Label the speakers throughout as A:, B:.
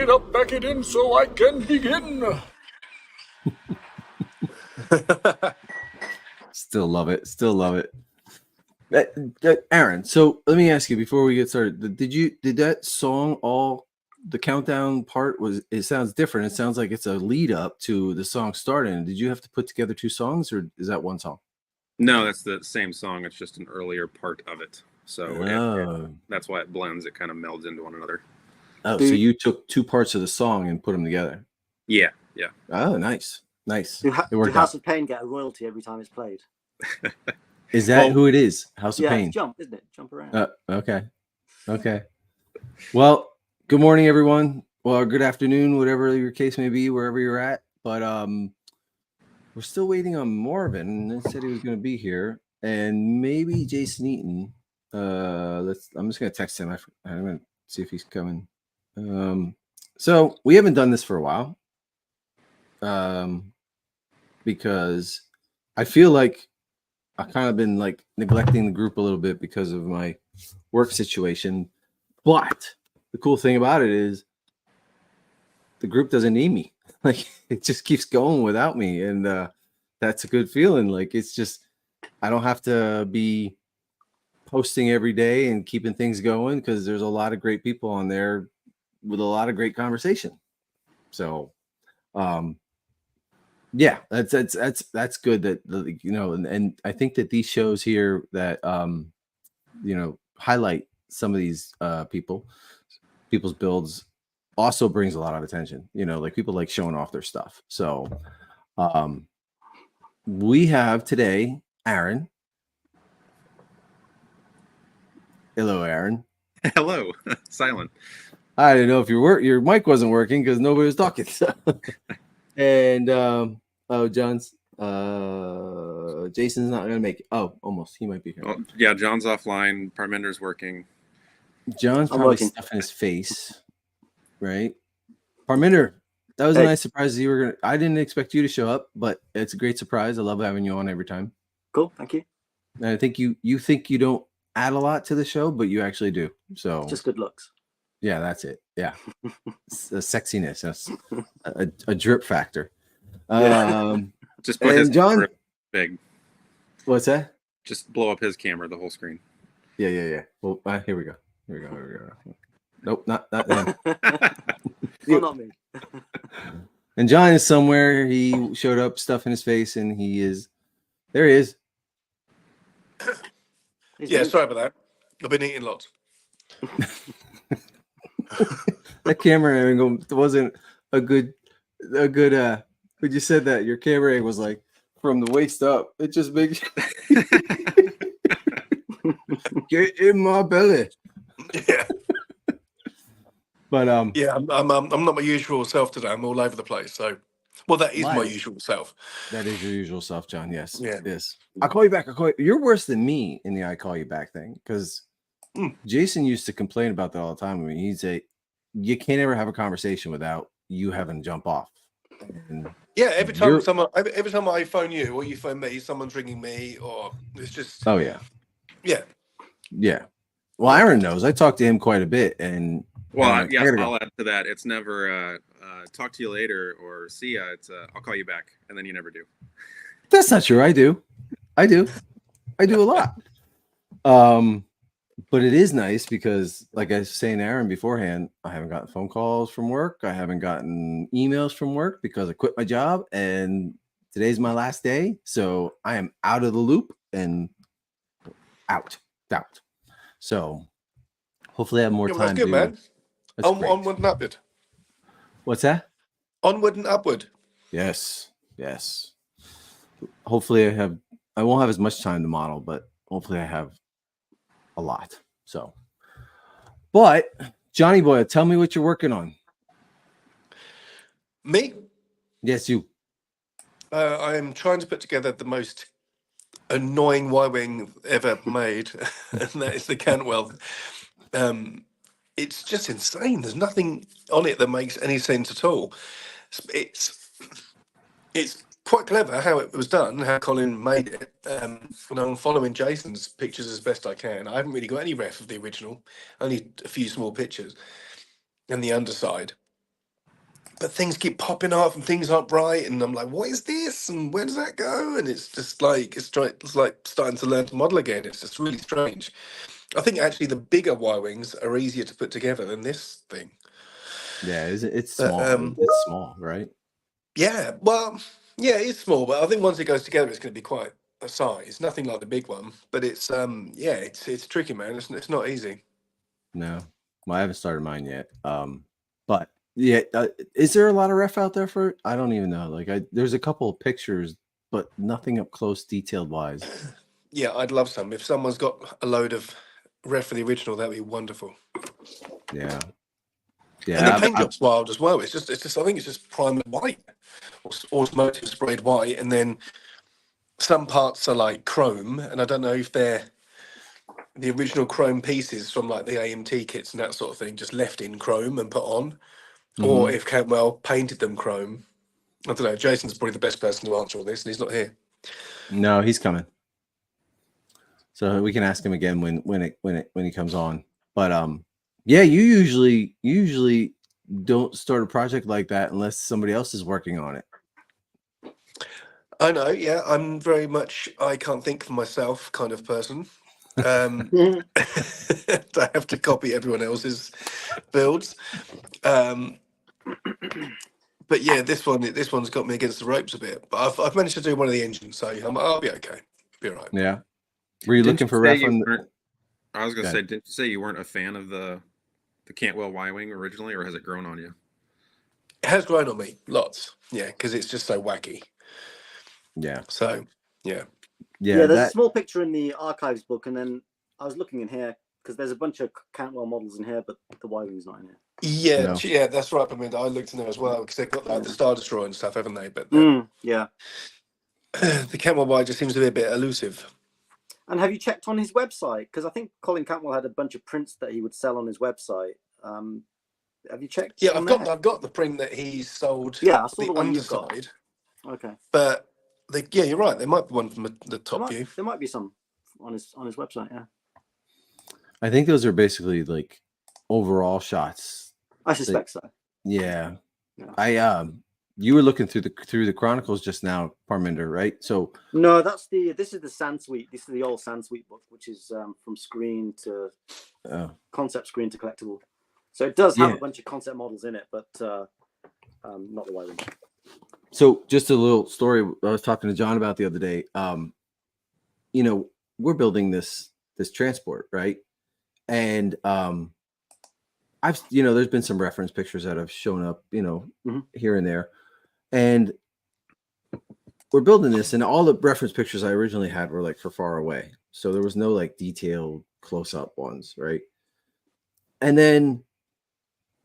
A: it up, back it in, so I can begin.
B: Still love it. Still love it. Aaron, so let me ask you before we get started. Did that song all the countdown part it sounds different. It sounds like it's a lead up to the song starting. Did you have to put together two songs or is that one song?
C: No, that's the same song. It's just an earlier part of it. So that's why it blends. It kind of melds into one another.
B: Oh, so you took two parts of the song and put them together.
C: Yeah.
B: Oh, nice.
D: Do House of Pain get a royalty every time it's played?
B: Is that who it is? House of Pain.
D: It's Jump, isn't it? Jump around.
B: Okay. Well, good morning, everyone. Well, good afternoon, whatever your case may be, wherever you're at. But we're still waiting on Marvin. He said he was going to be here, and maybe Jason Eaton. I'm just going to text him. I'm going to see if he's coming. So we haven't done this for a while. Because I feel like I've kind of been like neglecting the group a little bit because of my work situation. But the cool thing about it is the group doesn't need me. Like it just keeps going without me. And that's a good feeling. Like it's just, I don't have to be posting every day and keeping things going because there's a lot of great people on there with a lot of great conversation. So, yeah, that's good that and I think that these shows here that highlight some of these people's builds also brings a lot of attention. Like people like showing off their stuff. So we have today Aaron. Hello, Aaron.
C: Hello. Silent.
B: I didn't know if your mic wasn't working because nobody was talking. So. And Jason's not gonna make it. Oh, almost. He might be here.
C: Oh, yeah, John's offline. Parminder's working.
B: John's probably stuffing his face, right? Parminder, that was a nice surprise. I didn't expect you to show up, but it's a great surprise. I love having you on every time.
D: Cool, thank you.
B: And I think you think you don't add a lot to the show, but you actually do. So
D: just good looks.
B: Yeah, that's it. Yeah, it's a sexiness, a drip factor.
C: Just put his
B: John
C: big.
B: What's that?
C: Just blow up his camera, the whole screen.
B: Yeah. Well, here we go. Nope, not him.
D: Well, not me.
B: And John is somewhere. He showed up, stuff in his face, and there he is.
E: Sorry about that. I've been eating lots.
B: That camera angle wasn't a good. When you said that, your camera angle was like from the waist up. It just makes get in my belly.
E: Yeah.
B: But
E: I'm not my usual self today. I'm all over the place. So, that is my usual self.
B: That is your usual self, John. Yes.
E: Yeah.
B: Yes. I'll call you back. You're worse than me in the "I call you back" thing because Jason used to complain about that all the time. I mean, he'd say, "You can't ever have a conversation without you having to jump off." And
E: every time I phone you or you phone me, someone's ringing me, or it's just.
B: Oh yeah.
E: Yeah.
B: Well, Aaron knows. I talk to him quite a bit, and
C: I'll add to that. It's never talk to you later or see ya. It's I'll call you back, and then you never do.
B: That's not true. I do a lot. But it is nice because, like I was saying to Aaron beforehand, I haven't gotten phone calls from work. I haven't gotten emails from work because I quit my job, and today's my last day. So I am out of the loop and out. So hopefully I have more time.
E: That's good, man. Onward and upward.
B: What's that?
E: Onward and upward.
B: Yes. Hopefully I won't have as much time to model, but hopefully I have a lot. So, but Johnny boy, tell me what you're working on.
E: Me?
B: Yes, you.
E: I am trying to put together the most annoying Y-wing ever made, and that is the Cantwell. It's just insane. There's nothing on it that makes any sense at all. It's quite clever how it was done, how Colin made it. And I'm following Jason's pictures as best I can. I haven't really got any ref of the original, only a few small pictures, and the underside. but things keep popping off and things aren't right, and I'm like, what is this? And where does that go? And it's just like it's like starting to learn to model again. It's just really strange. I think actually the bigger Y wings are easier to put together than this thing.
B: Yeah, it's
E: But,
B: small. It's small, right?
E: yeah, well, yeah, it's small, but I think once it goes together, it's going to be quite a size. Nothing like the big one, but it's yeah, it's tricky, man. It's not easy.
B: No, well, I haven't started mine yet. But yeah, is there a lot of ref out there for it? I don't even know. Like, there's a couple of pictures, but nothing up close, detailed wise.
E: Yeah, I'd love some. If someone's got a load of ref for the original, that'd be wonderful.
B: Yeah,
E: And the paint job's wild as well. It's just. I think it's just primed white, or automotive sprayed white, and then some parts are like chrome, and I don't know if they're the original chrome pieces from like the AMT kits and that sort of thing, just left in chrome and put on, or if Cantwell painted them chrome. I don't know. Jason's probably the best person to answer all this, and he's not here.
B: No, he's coming, so we can ask him again when he comes on. But yeah, you usually don't start a project like that unless somebody else is working on it.
E: I know. Yeah, I'm very much I can't think for myself kind of person. I have to copy everyone else's builds. But yeah, this one's got me against the ropes a bit. But I've managed to do one of the engines, so I'll be okay. Be all right.
B: Yeah. Were you looking for ref on the...
C: I was gonna say, didn't you say you weren't a fan of the Cantwell Y-wing originally, or has it grown on you?
E: It has grown on me lots. Yeah, because it's just so wacky.
B: Yeah.
E: So yeah.
D: There's a small picture in the archives book, and then I was looking in here because there's a bunch of Cantwell models in here, but the Y-wing's not in here.
E: Yeah, yeah, that's right. I mean, I looked in there as well because they've got like the Star Destroyer and stuff, haven't they? But
D: yeah,
E: the Cantwell Y just seems to be a bit elusive.
D: And have you checked on his website? Because I think Colin Cantwell had a bunch of prints that he would sell on his website. Have you checked?
E: Yeah, I've got the print that he sold.
D: Yeah, I saw
E: the
D: one
E: underside.
D: Okay,
E: but yeah, you're right. There might be one from the top view.
D: There might be some on his website. Yeah,
B: I think those are basically like overall shots.
D: I suspect so.
B: Yeah. You were looking through the Chronicles just now, Parminder, right? So
D: no, this is the Sand Suite. This is the old Sand Suite book, which is from screen to concept screen to collectible. So it does have a bunch of concept models in it, but not the Y-wing.
B: So just a little story I was talking to John about the other day. You know, we're building this transport, right? And there's been some reference pictures that have shown up, here and there. And we're building this, and all the reference pictures I originally had were like for far away. So there was no like detailed close-up ones, right? And then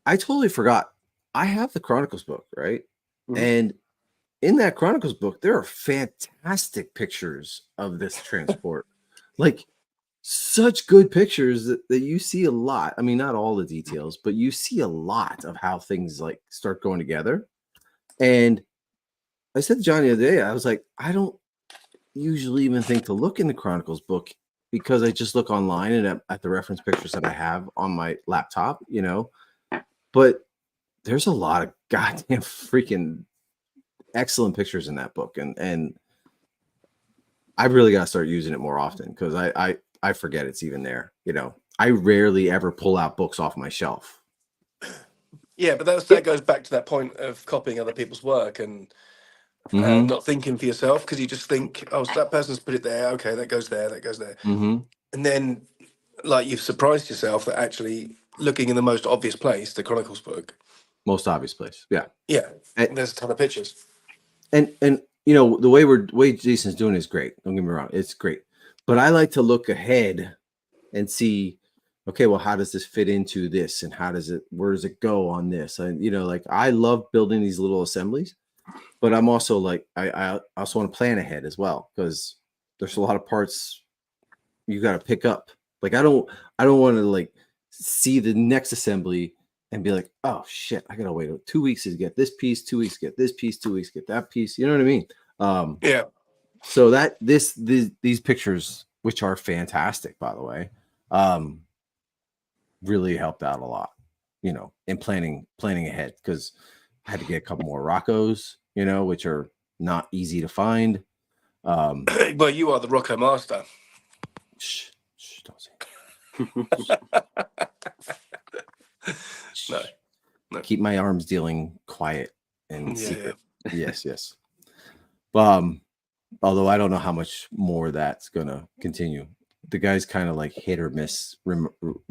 B: I totally forgot. I have the Chronicles book, right? And in that Chronicles book, there are fantastic pictures of this transport. Like such good pictures that you see a lot. I mean, not all the details, but you see a lot of how things like start going together. And I said to John the other day, I was like, I don't usually even think to look in the Chronicles book because I just look online and at the reference pictures that I have on my laptop, but there's a lot of goddamn freaking excellent pictures in that book. And I've really got to start using it more often because I forget it's even there. I rarely ever pull out books off my shelf.
E: Yeah, but that goes back to that point of copying other people's work and not thinking for yourself, because you just think, oh, so that person's put it there. Okay, that goes there. That goes there. And then, like, you've surprised yourself that actually looking in the most obvious place, the Chronicles book.
B: Most obvious place. Yeah.
E: Yeah. And there's a ton of pictures.
B: And the way Jason's doing is great. Don't get me wrong. It's great. But I like to look ahead and see, okay, well, how does this fit into this? And where does it go on this? And, like I love building these little assemblies, but I'm also like, I also want to plan ahead as well, because there's a lot of parts you got to pick up. Like, I don't want to like see the next assembly and be like, oh shit, I got to wait 2 weeks to get this piece, 2 weeks to get this piece, 2 weeks to get that piece. You know what I mean?
E: Yeah.
B: So that these pictures, which are fantastic, by the way, really helped out a lot, in planning ahead. Because I had to get a couple more Roccos, which are not easy to find.
E: Well, you are the Rocco master.
B: Shh, don't say
E: No.
B: Keep my arms dealing quiet and secret.
E: Yeah.
B: Yes. Although I don't know how much more that's gonna continue. The guy's kind of like hit or miss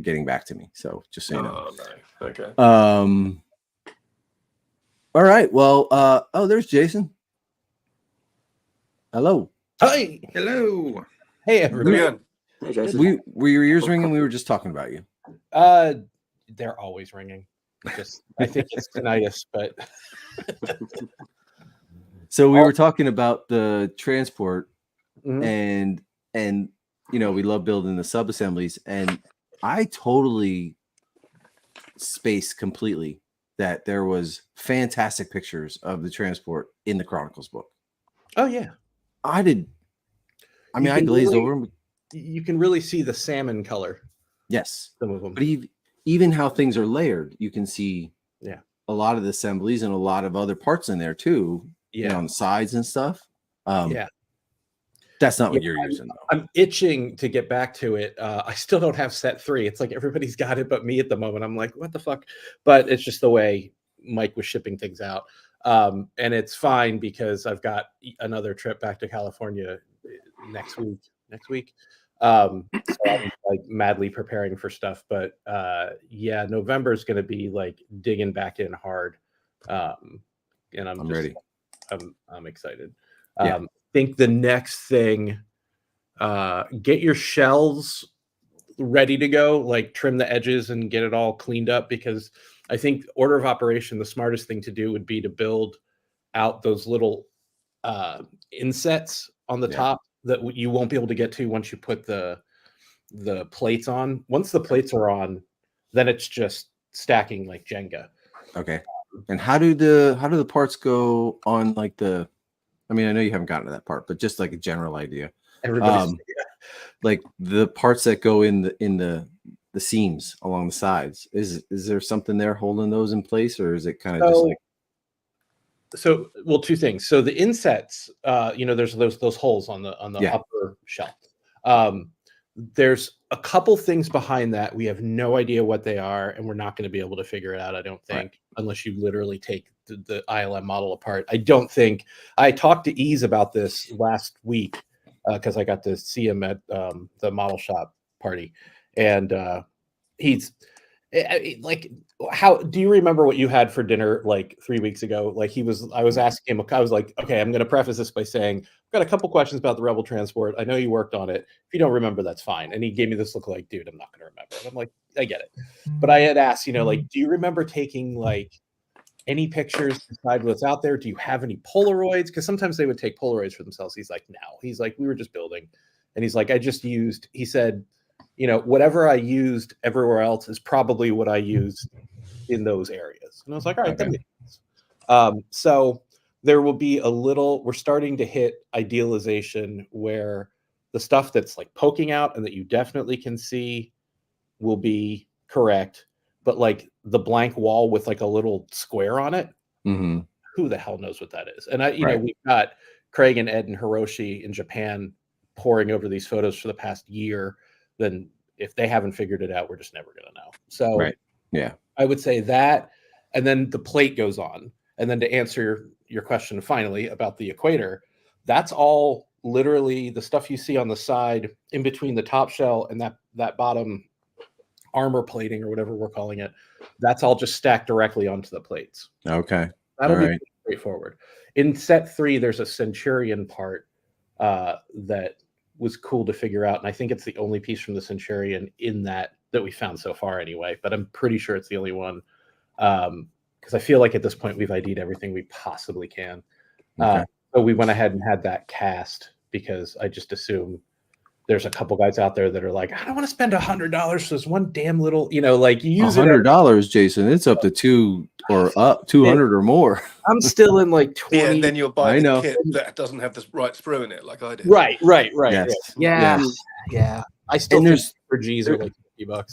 B: getting back to me. So just so you know.
E: Oh no. Okay.
B: All right. Well. There's Jason. Hello.
F: Hi.
C: Hello.
F: Hey, everybody.
D: Hey, Jason.
B: Were your ears ringing? We were just talking about you.
F: They're always ringing. I think it's tinnitus, but
B: so we were talking about the transport,
F: Mhm.
B: and we love building the sub assemblies, and I totally spaced completely that there was fantastic pictures of the transport in the Chronicles book.
F: Oh yeah,
B: I glazed over them.
F: You can really see the salmon color.
B: Yes,
F: Some of them.
B: but even how things are layered, you can see a lot of the assemblies and a lot of other parts in there too.
F: Yeah,
B: on the sides and stuff.
F: Yeah.
B: That's not what you're using, though.
F: I'm itching to get back to it. I still don't have set 3. It's like everybody's got it but me at the moment. I'm like, what the fuck? But it's just the way Mike was shipping things out. And it's fine because I've got another trip back to California next week. So I'm like madly preparing for stuff. But November is going to be like digging back in hard. And I'm
B: ready.
F: I'm excited.
B: Yeah.
F: I think the next thing, get your shelves ready to go, like trim the edges and get it all cleaned up, because I think order of operation, the smartest thing to do would be to build out those little insets on the top that you won't be able to get to once you put the plates on. Once the plates are on, then it's just stacking like Jenga.
B: Okay. And how do the parts go on, like the, I mean, I know you haven't gotten to that part, but just like a general idea. Like the parts that go in the seams along the sides, is there something there holding those in place, or is it kind of just like?
F: So, well, two things. So the insets, there's those holes on the upper shelf. There's a couple things behind that. We have no idea what they are, and we're not going to be able to figure it out, I don't think, unless you literally take the ILM model apart. I don't think. I talked to Ease about this last week because I got to see him at the model shop party, and he's like, how do you remember what you had for dinner like 3 weeks ago? Like I was asking him, I was like, okay, I'm going to preface this by saying, I've got a couple questions about the Rebel transport. I know you worked on it. If you don't remember, that's fine. And he gave me this look like, dude, I'm not going to remember. And I'm like, I get it. But I had asked, like, do you remember taking like any pictures to decide what's out there? Do you have any Polaroids? Because sometimes they would take Polaroids for themselves. He's like, no. He's like, we were just building. And he's like, he said, whatever I used everywhere else is probably what I used in those areas. And I was like, all right, that makes sense. So there will be we're starting to hit idealization where the stuff that's like poking out and that you definitely can see will be correct. But like the blank wall with like a little square on it, who the hell knows what that is? And we've got Craig and Ed and Hiroshi in Japan poring over these photos for the past year. Then if they haven't figured it out, we're just never going to know. So I would say that, and then the plate goes on. And then to answer your question finally about the equator, that's all literally the stuff you see on the side in between the top shell and that bottom armor plating or whatever we're calling it. That's all just stacked directly onto the plates.
B: Okay.
F: That'll be straightforward. In set 3, there's a Centurion part that was cool to figure out, and I think it's the only piece from the Centurion in that we found so far anyway, but I'm pretty sure it's the only one, because I feel like at this point we've ID'd everything we possibly can. So we went ahead and had that cast because I just assume there's a couple guys out there that are like, I don't want to spend $100 for this one damn little, like you use
B: $100, Jason. It's up to 200 or more.
F: I'm still in like 20.
E: Yeah, and then you're buying a kit that doesn't have the right sprue in it, like I did.
F: Right.
B: Yes.
F: Yeah. I still think for G's are like $50.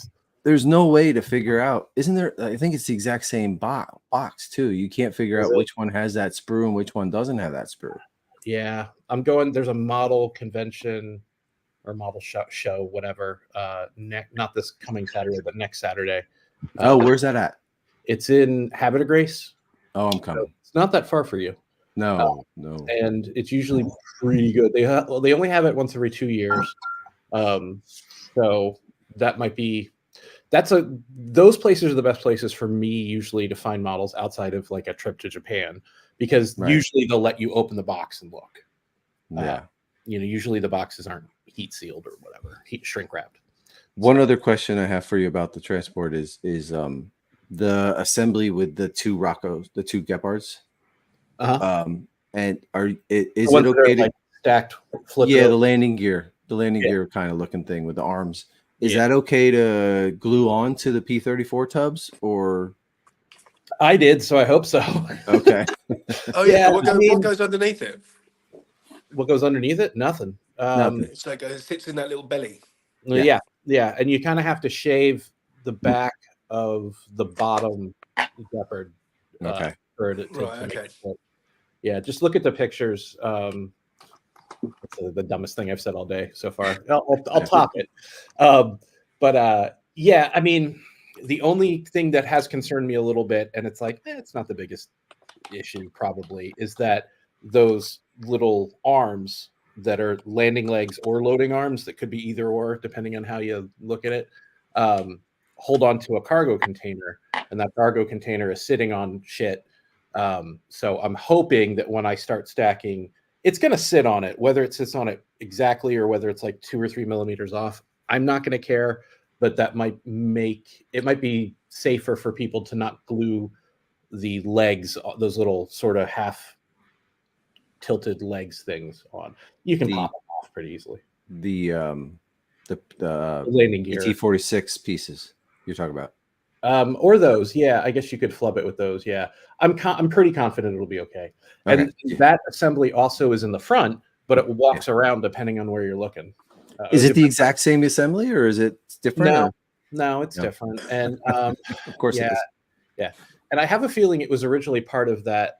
B: there's no way to figure out. Isn't there? I think it's the exact same box too. You can't figure out which one has that sprue and which one doesn't have that sprue.
F: Yeah, I'm going. There's a model convention or model show, whatever. Not this coming Saturday, but next Saturday.
B: Oh, where's that at?
F: It's in Habit of Grace.
B: Oh, I'm coming.
F: So it's not that far for you.
B: No.
F: And it's usually pretty good. They only have it once every 2 years. So that might be. Those places are the best places for me usually to find models outside of like a trip to Japan, because usually they'll let you open the box and look.
B: Yeah.
F: Usually the boxes aren't heat sealed or whatever, shrink wrapped.
B: One other question I have for you about the transport is the assembly with the two Roccos, the two Gepards. And is it okay to
F: like stacked?
B: The landing gear kind of looking thing with the arms. Is that okay to glue on to the P-34 tubs, or?
F: I did, so I hope so.
B: Okay.
E: Oh yeah. What goes underneath it?
F: What goes underneath it? Nothing.
B: Nothing.
E: It's like it sits in that little belly.
F: Yeah. And you kind of have to shave the back of the bottom Gepard.
B: Okay.
F: For it to make it fit. Yeah, just look at the pictures. It's the dumbest thing I've said all day so far. I'll top it. Yeah, I mean, the only thing that has concerned me a little bit, and it's like, it's not the biggest issue probably, is that those little arms that are landing legs or loading arms, that could be either or, depending on how you look at it, hold on to a cargo container, and that cargo container is sitting on shit. So I'm hoping that when I start stacking, it's going to sit on it, whether it sits on it exactly or whether it's like 2 or 3 millimeters off. I'm not going to care, but that might be safer for people to not glue the legs, those little sort of half tilted legs things on. You can pop them off pretty easily.
B: The
F: landing gear,
B: T-46 pieces you're talking about.
F: Or those, yeah. I guess you could flub it with those. Yeah, I'm pretty confident it'll be okay. And that assembly also is in the front, but it walks around depending on where you're looking.
B: Is it the exact same assembly, or is it different?
F: No, it's different. And
B: of course, it is.
F: Yeah. And I have a feeling it was originally part of that.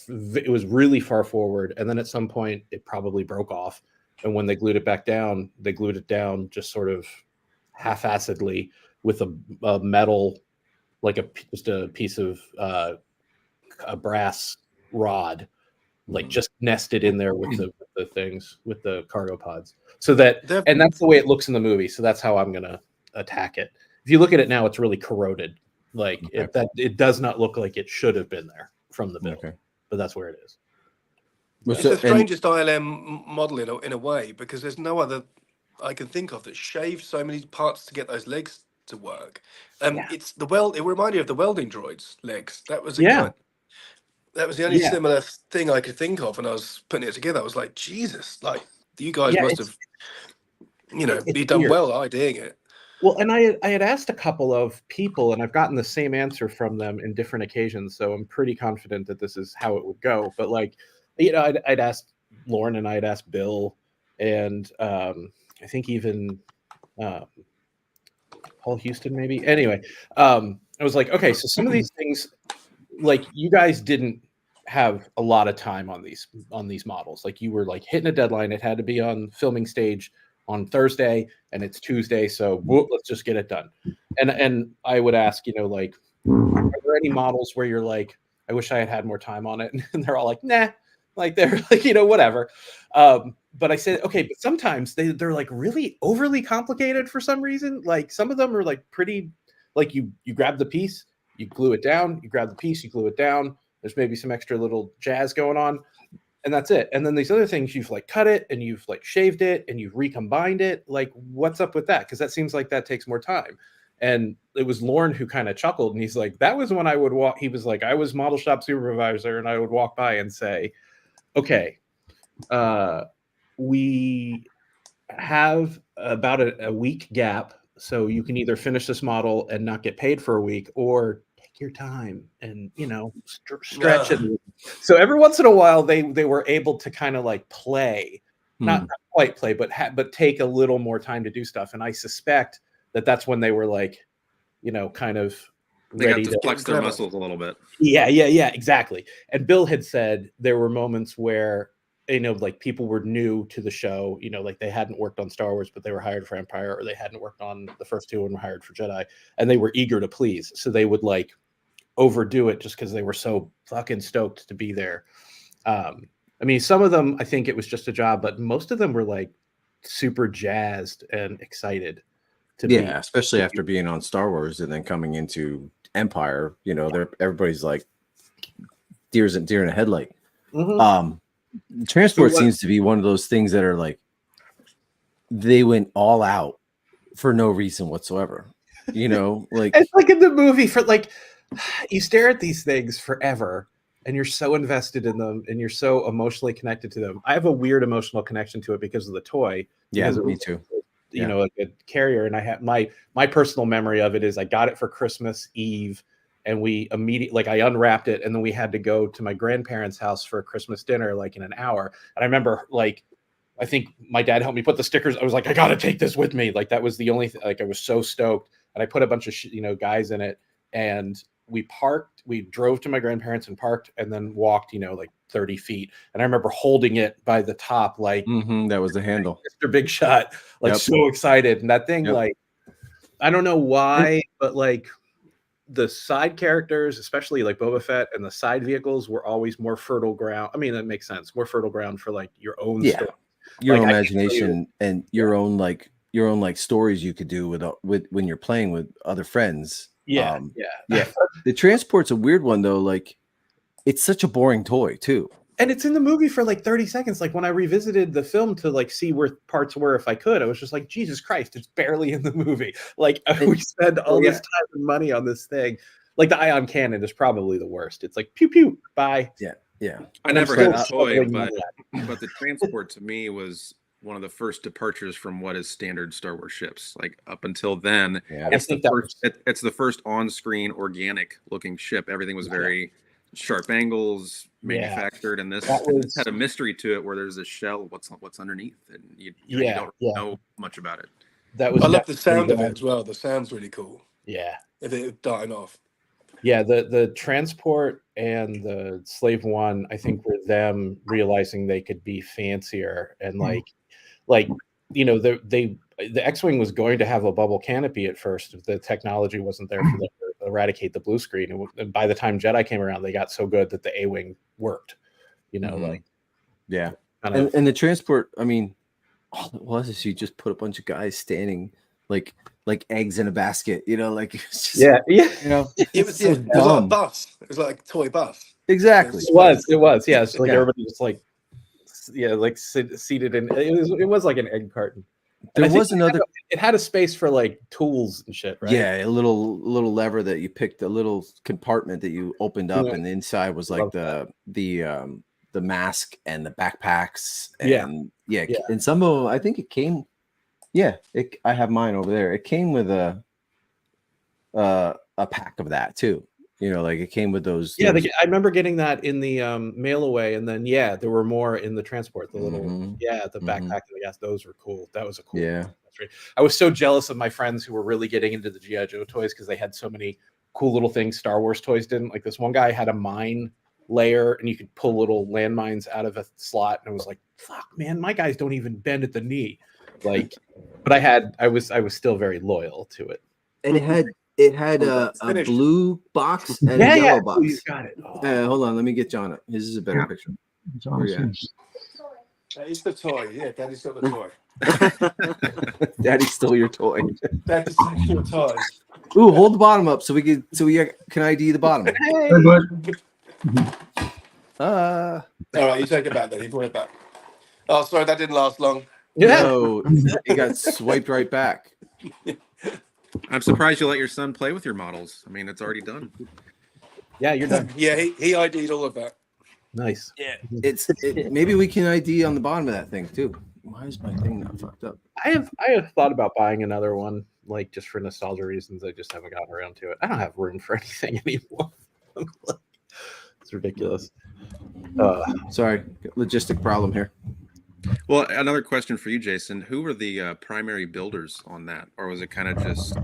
F: It was really far forward, and then at some point it probably broke off. And when they glued it back down, they glued it down just sort of half-assedly with a metal, like just a piece of a brass rod, like just nested in there with the things, with the cargo pods. So and that's the way it looks in the movie. So that's how I'm gonna attack it. If you look at it now, it's really corroded. Like it does not look like it should have been there from the build, but that's where it is.
E: It's the strangest ILM model in a way, because there's no other I can think of that shaves so many parts to get those legs to work. It's the it reminded me of the welding droids legs. That was that was the only similar thing I could think of when I was putting it together. I was like, Jesus, like you guys must have, you done well ideating it.
F: Well, and I had asked a couple of people, and I've gotten the same answer from them in different occasions. So I'm pretty confident that this is how it would go. But like, I'd asked Lauren, and I'd asked Bill, and I think even Paul Houston, maybe. Anyway, I was like, okay, so some of these things, like you guys didn't have a lot of time on these models. Like you were like hitting a deadline. It had to be on filming stage on Thursday, and it's Tuesday, so let's just get it done. And I would ask, like, are there any models where you're like, I wish I had had more time on it? And they're all like, nah, like they're like, whatever. But I said, okay, but sometimes they're like really overly complicated for some reason. Like some of them are like pretty, like you grab the piece, you glue it down, you grab the piece, you glue it down. There's maybe some extra little jazz going on, and that's it. And then these other things, you've like cut it and you've like shaved it and you've recombined it. Like what's up with that? Because that seems like that takes more time. And it was Lauren who kind of chuckled, and he's like, that was when I would walk. He was like, I was model shop supervisor, and I would walk by and say, okay, we have about a week gap, so you can either finish this model and not get paid for a week, or take your time and stretch it. So every once in a while they were able to kind of like play, not quite play, but take a little more time to do stuff. And I suspect that's when they were like, you know, kind of
C: they
F: ready
C: got to flex their muscles a little bit.
F: Yeah, exactly. And Bill had said there were moments where, you know, like people were new to the show, you know, like they hadn't worked on Star Wars, but they were hired for Empire, or they hadn't worked on the first two and were hired for Jedi, and they were eager to please. So they would like overdo it just because they were so fucking stoked to be there. I mean, some of them, I think it was just a job, but most of them were like super jazzed and excited to be.
B: Yeah, especially after being on Star Wars and then coming into Empire, you know, everybody's like deer in a headlight. Transport seems to be one of those things that are like they went all out for no reason whatsoever. You know, like
F: it's like in the movie for like you stare at these things forever and you're so invested in them and you're so emotionally connected to them. I have a weird emotional connection to it because of the toy.
B: Yeah, me too.
F: You know, like a carrier, and I have my personal memory of it is I got it for Christmas Eve, and we immediately, like, I unwrapped it, and then we had to go to my grandparents' house for a Christmas dinner, like in an hour. And I remember, like, I think my dad helped me put the stickers. I was like, I gotta take this with me. Like that was the only like I was so stoked, and I put a bunch of guys in it, and we drove to my grandparents and parked, and then walked, you know, like 30 feet. And I remember holding it by the top, like
B: that was the handle.
F: Mr. Big Shot, like so excited. And that thing, like, I don't know why, but like the side characters, especially like Boba Fett, and the side vehicles were always more fertile ground. I mean, that makes sense. More fertile ground for like your own story.
B: Your own imagination and your own stories you could do with when you're playing with other friends.
F: Yeah.
B: The transport's a weird one though. Like, it's such a boring toy too.
F: And it's in the movie for like 30 seconds. Like when I revisited the film to like see where parts were, if I could, I was just like, Jesus Christ, it's barely in the movie. Like we spend all this time and money on this thing. Like the ion cannon is probably the worst. It's like pew pew, bye.
B: Yeah.
C: I never had a toy, but the transport to me was one of the first departures from what is standard Star Wars ships. Like up until then, it's the first on-screen organic looking ship. Everything was very sharp angles, manufactured, and this had a mystery to it where there's a shell. What's underneath, and you don't know much about it.
E: I love the sound of it as well. The sound's really cool.
F: Yeah,
E: if it darting off.
F: Yeah, the transport and the Slave One, I think, were them realizing they could be fancier and like you know, the X-wing was going to have a bubble canopy at first. The technology wasn't there for them to eradicate the blue screen. And by the time Jedi came around, they got so good that the A-wing worked. You know,
B: and the transport. I mean, all it was is you just put a bunch of guys standing like eggs in a basket. You know, like it's just,
F: You
B: know,
E: it was like a bus. It was like a toy bus.
B: Exactly.
F: It was. Yeah. So like everybody just like. Yeah, like seated in it was like an egg carton.
B: There was another.
F: It had a space for like tools and shit, right?
B: Yeah, a little lever that you picked, a little compartment that you opened up, and the inside was like the mask and the backpacks. And and some of them, I think it came. Yeah, I have mine over there. It came with a pack of that too. You know, like it came with those. Yeah,
F: I remember getting that in the mail away, and then there were more in the transport. The little the backpack and the gas. Those were cool. That was a cool.
B: Yeah,
F: I was so jealous of my friends who were really getting into the GI Joe toys because they had so many cool little things Star Wars toys didn't. Like this one guy had a mine layer, and you could pull little landmines out of a slot, and it was like, fuck, man, my guys don't even bend at the knee. Like, but I was still very loyal to it,
B: and it had a blue box and a yellow box.
F: You got it.
B: Hold on, let me get John up. This is a better picture.
E: It's the toy. Yeah, Daddy's got the toy.
B: Daddy stole your toy.
E: Daddy stole your toy.
B: Ooh, hold the bottom up so we can ID the bottom.
F: Hey.
E: All right, you take it back then. You brought it back. Oh, sorry, that didn't last long.
B: No, it got swiped right back.
C: I'm surprised you let your son play with your models. I mean, it's already done.
F: Yeah, you're done.
E: Yeah, he ID'd all of that.
F: Nice.
E: Yeah,
B: maybe we can ID on the bottom of that thing too. Why is my thing not fucked up?
F: I have thought about buying another one, like just for nostalgia reasons. I just haven't gotten around to it. I don't have room for anything anymore. It's ridiculous.
B: Sorry, logistic problem here.
C: Well, another question for you, Jason. Who were the primary builders on that, or was it kind of just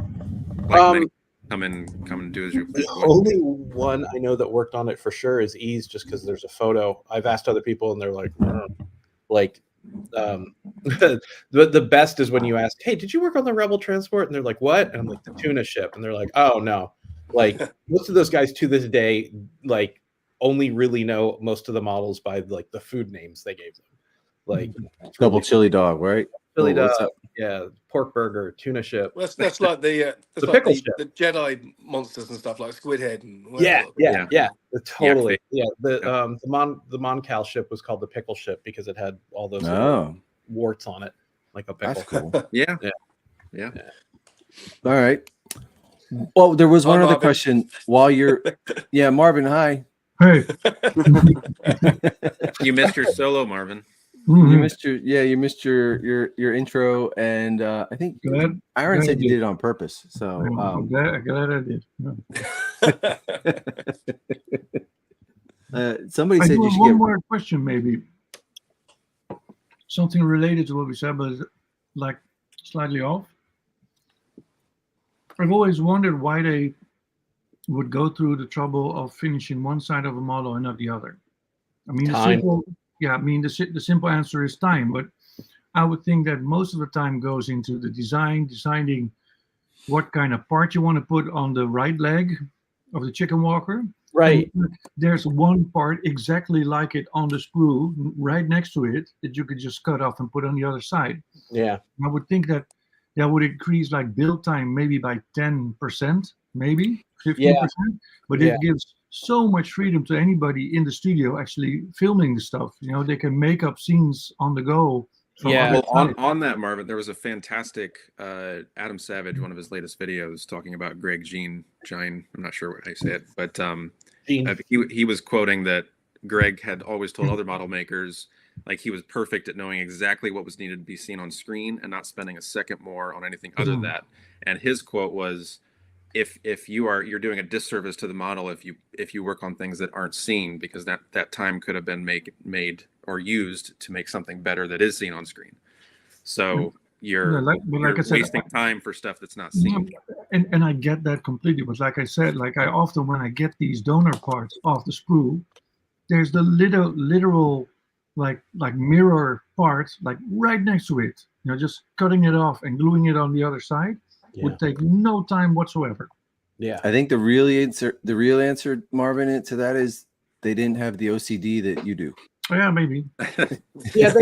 C: like many come and do as you please?
F: The only one I know that worked on it for sure is Ease, just because there's a photo. I've asked other people, and they're like, the best is when you ask, "Hey, did you work on the Rebel transport?" And they're like, "What?" And I'm like, "The tuna ship," and they're like, "Oh no." Like most of those guys to this day, like only really know most of the models by like the food names they gave them. Like
B: double chili dog, right?
F: Chili dog, yeah, pork burger, tuna ship.
E: Well, that's like the
F: pickle ship.
E: The Jedi monsters and stuff like Squid Head and
F: yeah, totally. Yeah, the Moncal ship was called the pickle ship because it had all those warts on it, like a pickle.
B: That's cool.
C: Yeah.
B: All right. Well, there was one other question while you're. Yeah, Marvin. Hi.
A: Hey.
C: You missed your solo, Marvin.
B: You missed your intro, and I think Aaron said you did it on purpose. So
A: glad I did.
B: Somebody said you should
A: one more question, maybe something related to what we said, but like slightly off. I've always wondered why they would go through the trouble of finishing one side of a model and not the other. I mean, the simple answer is time, but I would think that most of the time goes into the deciding what kind of part you want to put on the right leg of the chicken walker.
F: Right.
A: And there's one part exactly like it on the sprue right next to it that you could just cut off and put on the other side.
F: Yeah.
A: I would think that would increase like build time maybe by 10%, maybe 15%, but it gives so much freedom to anybody in the studio actually filming the stuff. You know, they can make up scenes on the go.
C: Well, on that, Marvin, there was a fantastic Adam Savage, one of his latest videos, talking about Greg Jean. I'm not sure what I said, but he was quoting that Greg had always told other model makers like he was perfect at knowing exactly what was needed to be seen on screen and not spending a second more on anything other than that. And his quote was, if you're doing a disservice to the model if you work on things that aren't seen, because that time could have been made or used to make something better that is seen on screen. So you're wasting time for stuff that's not seen.
A: And I get that completely, but like I said, like I often when I get these donor parts off the sprue, there's the literal like mirror part like right next to it. You know, just cutting it off and gluing it on the other side would take no time whatsoever.
B: Yeah, I think the real answer, Marvin, to that is they didn't have the OCD that you do.
A: Yeah, maybe.
F: Yeah,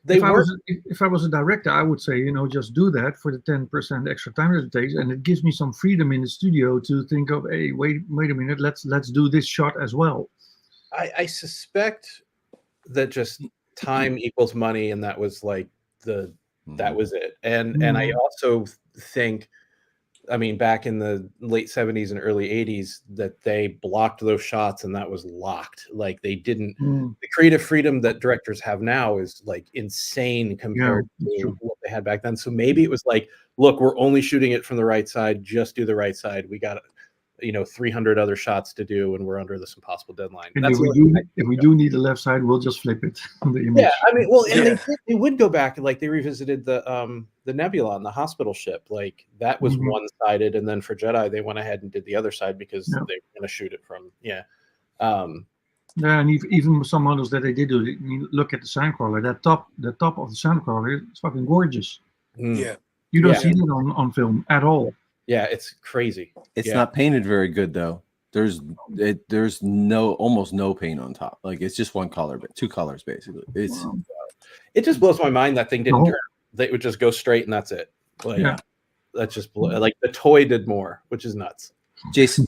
A: if I was a director, I would say, you know, just do that for the 10% extra time that it takes, and it gives me some freedom in the studio to think of, hey, wait a minute, let's do this shot as well.
F: I suspect that just time equals money, and that was like that was it. And I also think, I mean, back in the late 70s and early 80s, that they blocked those shots and that was locked. Like they didn't, the creative freedom that directors have now is like insane compared to what they had back then. So maybe it was like, look, we're only shooting it from the right side. Just do the right side. We got 300 other shots to do, and we're under this impossible deadline.
A: And if we do need the left side, we'll just flip it on the image.
F: Yeah, I mean, well, and they would go back and like they revisited the Nebula and the hospital ship. Like that was one-sided, and then for Jedi they went ahead and did the other side because they were going to shoot it from
A: and even some models that they did do. I mean, look at the Sandcrawler. The top of the Sandcrawler is fucking gorgeous.
E: Yeah,
A: you don't see it on film at all.
F: Yeah, it's crazy.
B: It's not painted very good though. There's almost no paint on top. Like it's just one color, but two colors basically.
F: It just blows my mind that thing didn't turn. They would just go straight and that's it. Like, that's just like the toy did more, which is nuts.
B: Jason,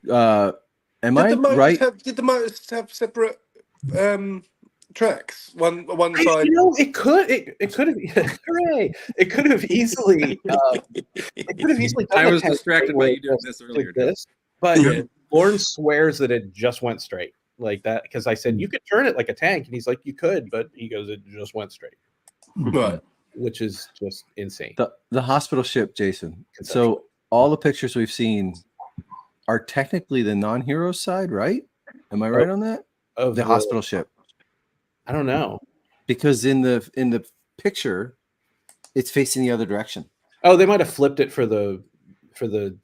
B: am I right?
E: Did the motors have separate tracks? One side.
F: It could have. Hooray! It could have easily.
C: I was distracted by you doing this earlier.
F: But Lauren swears that it just went straight like that because I said you could turn it like a tank, and he's like, you could, but he goes, it just went straight.
E: Right.
F: Which is just insane.
B: The hospital ship, Jason. So all the pictures we've seen are technically the non-hero side, right? Am I right on that?
F: Of
B: the hospital ship.
F: I don't know.
B: Because in the picture, it's facing the other direction.
F: Oh, they might have flipped it for the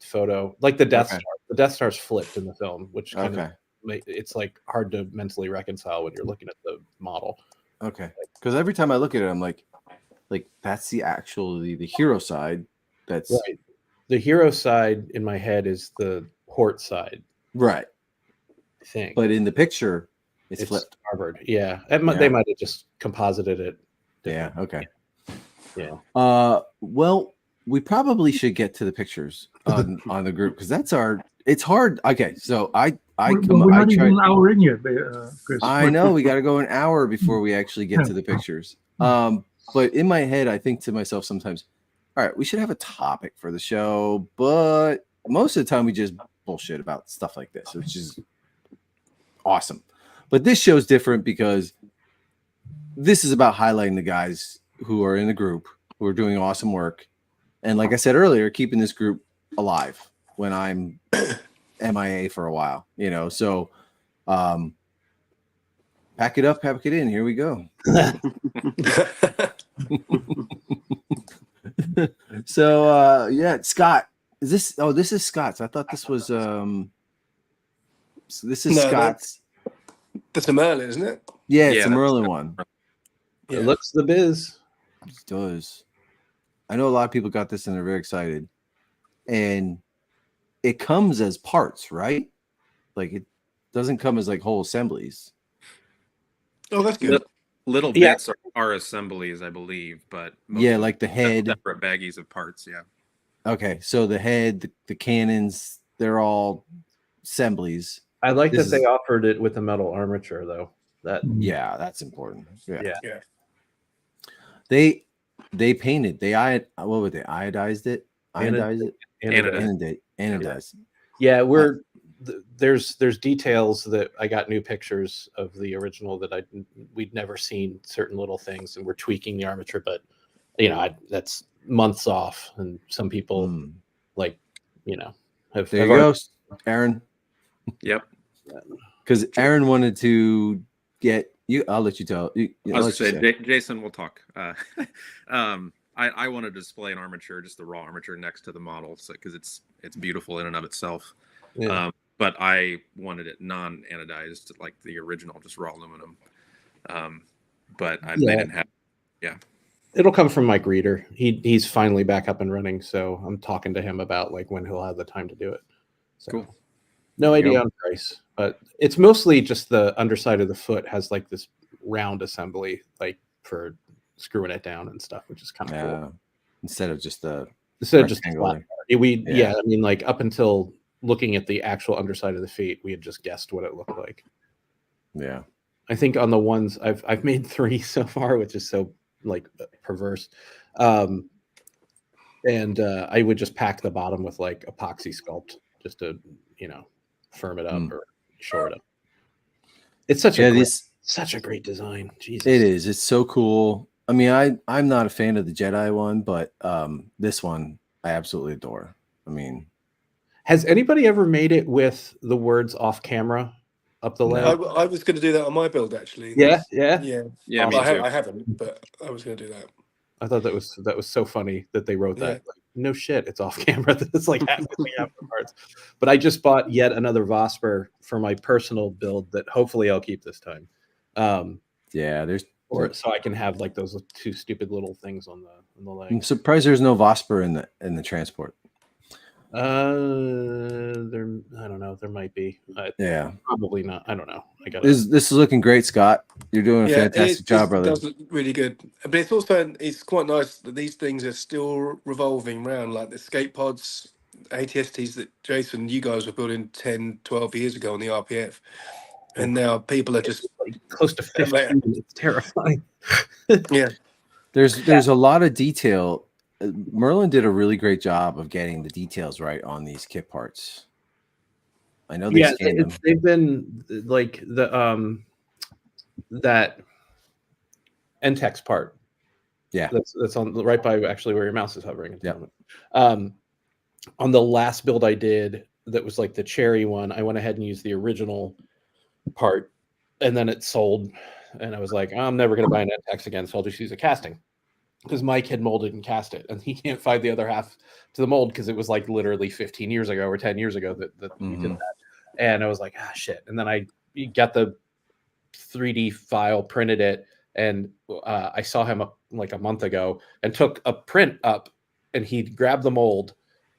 F: photo, like the Death Star. The Death Star's flipped in the film, which kind of it's like hard to mentally reconcile when you're looking at the model.
B: Okay, because every time I look at it, I'm like that's the hero side. That's
F: right. The hero side in my head is the port side.
B: Right.
F: I think.
B: But in the picture, it's flipped.
F: Starboard. Yeah. They might have just composited it.
B: Yeah. Okay.
F: Yeah.
B: Well, we probably should get to the pictures on the group because it's hard. Okay. So we're
A: not even an hour in yet, Chris.
B: I know we got to go an hour before we actually get to the pictures. But in my head, I think to myself sometimes, all right, we should have a topic for the show, but most of the time we just bullshit about stuff like this, which is awesome. But this show's different because this is about highlighting the guys who are in the group, who are doing awesome work. And like I said earlier, keeping this group alive when I'm MIA for a while, so pack it up, pack it in. Here we go. So Scott, this is Scott's. I thought this was so this is Scott's.
E: That's a Merlin, isn't it?
B: Yeah, it's a Merlin one.
F: Yeah. It looks the biz.
B: It does. I know a lot of people got this and they're very excited. And it comes as parts, right? Like it doesn't come as like whole assemblies.
E: Oh, that's good.
C: Little bits are assemblies, I believe, but
B: like the head,
C: separate baggies of parts. Yeah.
B: Okay, so the head, the cannons, they're all assemblies.
F: I like that they offered it with a metal armature, though.
B: That's important.
E: Yeah.
B: They painted. Iodized it. Anodized.
F: Yeah, there's details that I got new pictures of the original that we'd never seen certain little things, and we're tweaking the armature, but that's months off, and some people have.
B: There you go, Aaron.
C: Yep.
B: Because Aaron wanted to get you. I'll let you tell.
C: Jason, we'll talk. I wanted to display an armature, just the raw armature next to the model, because it's beautiful in and of itself. Yeah. But I wanted it non-anodized, like the original, just raw aluminum. But they didn't have. Yeah.
F: It'll come from Mike Reeder. He's finally back up and running, so I'm talking to him about like when he'll have the time to do it. So,
C: cool.
F: No idea on price, but it's mostly just the underside of the foot has like this round assembly, like for screwing it down and stuff, which is kind of cool.
B: Instead of just flat.
F: I mean, like up until looking at the actual underside of the feet, we had just guessed what it looked like.
B: Yeah.
F: I think on the ones I've made 3 so far, which is so like perverse. And I would just pack the bottom with like epoxy sculpt just to, firm it up or shore it up. It's such a great design. Jesus.
B: It is. It's so cool. I mean, I'm not a fan of the Jedi one, but this one I absolutely adore. I mean,
F: has anybody ever made it with the words off camera up the leg?
E: I was going to do that on my build, actually.
F: Yeah.
E: I haven't, but I was going to do that.
F: I thought that was so funny that they wrote that. Like, no shit, it's off camera. It's like half the parts. But I just bought yet another Vosper for my personal build that hopefully I'll keep this time. So I can have like those 2 stupid little things on the leg.
B: I'm surprised there's no Vosper in the transport.
F: I don't know. There might be. Probably not. I don't know.
B: This is looking great, Scott. You're doing a fantastic job, brother.
E: It does look really good. But it's quite nice that these things are still revolving around, like the skate pods, ATSTs that Jason, you guys were building 10, 12 years ago on the RPF. And now people are just
F: close to 15. It's terrifying.
E: Yeah.
B: There's a lot of detail. Merlin did a really great job of getting the details right on these kit parts. I know
F: they've been like the that NTEX part.
B: Yeah,
F: that's on right by actually where your mouse is hovering at the moment. On the last build I did, that was like the cherry one. I went ahead and used the original part, and then it sold and I was like, I'm never going to buy an NTEX again, so I'll just use a casting. Because Mike had molded and cast it, and he can't find the other half to the mold because it was like literally 15 years ago or 10 years ago that we did that. And I was like, shit. And then I got the 3D file, printed it, and I saw him like a month ago and took a print up, and he grabbed the mold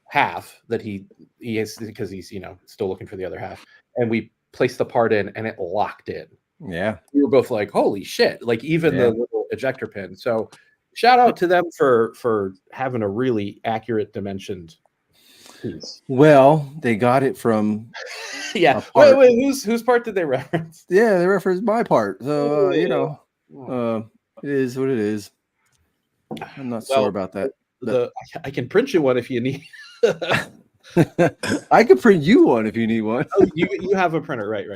F: half that he is, because he's still looking for the other half, and we placed the part in, and it locked in.
B: Yeah,
F: we were both like, holy shit, like even the little ejector pin. So shout out to them for having a really accurate dimensioned piece.
B: Well, they got it from
F: wait, whose part did they reference?
B: Yeah, they referenced my part. So it is what it is. I'm not sure about that.
F: I can print you one if you need.
B: I could print you one if you need one.
F: Oh, you have a printer, right?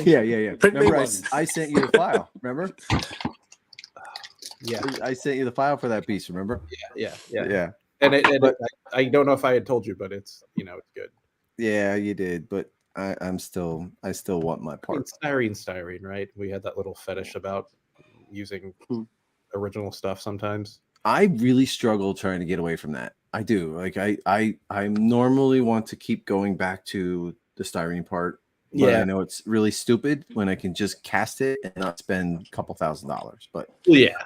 B: Yeah. Remember, I sent you the file. Remember?
F: Yeah,
B: I sent you the file for that piece. Remember?
F: Yeah.
B: And
F: I don't know if I had told you, but it's it's good.
B: Yeah, you did, but I still want my part.
F: Styrene, right? We had that little fetish about using original stuff sometimes.
B: I really struggle trying to get away from that. I do. Like I normally want to keep going back to the styrene part. But I know it's really stupid when I can just cast it and not spend a couple $1,000. But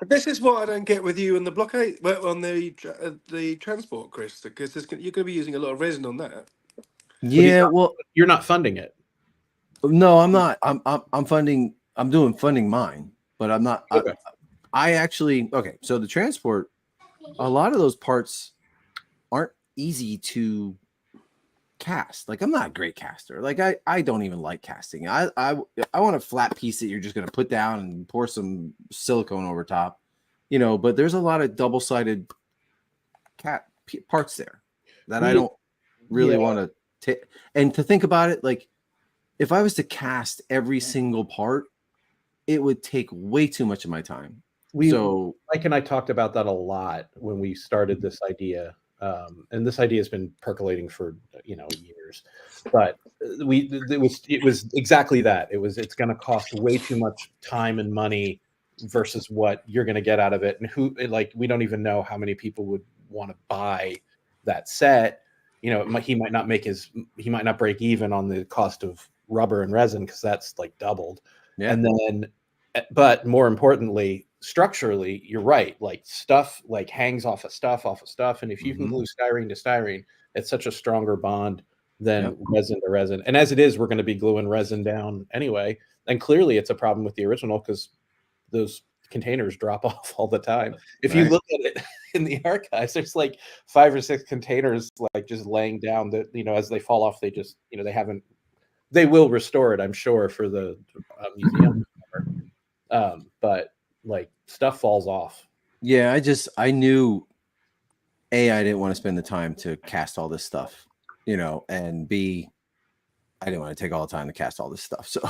E: this is what I don't get with you and the blockade on the transport, Chris, because you're going to be using a lot of resin on that.
B: Yeah, well,
F: you're not funding it.
B: No, I'm not. I'm funding. I'm doing funding mine, but I'm not. Okay. I actually So the transport, a lot of those parts aren't easy to cast. Like I'm not a great caster. Like I don't even like casting. I want a flat piece that you're just gonna put down and pour some silicone over top, But there's a lot of double-sided parts there that I don't really want to take. And to think about it, like if I was to cast every single part, it would take way too much of my time.
F: Mike and I talked about that a lot when we started this idea. And this idea has been percolating for years, but it was exactly that. It's going to cost way too much time and money versus what you're going to get out of it, and we don't even know how many people would want to buy that set. He might not break even on the cost of rubber and resin because that's like doubled. And then, but more importantly, structurally, you're right. Like stuff like hangs off of stuff, and if you can glue styrene to styrene, it's such a stronger bond than resin to resin. And as it is, we're going to be gluing resin down anyway. And clearly, it's a problem with the original because those containers drop off all the time. If you look at it in the archives, there's like 5 or 6 containers like just laying down that as they fall off, they just they will restore it, I'm sure, for the museum. But like stuff falls off.
B: Yeah, I knew I didn't want to spend the time to cast all this stuff, and B, I didn't want to take all the time to cast all this stuff. So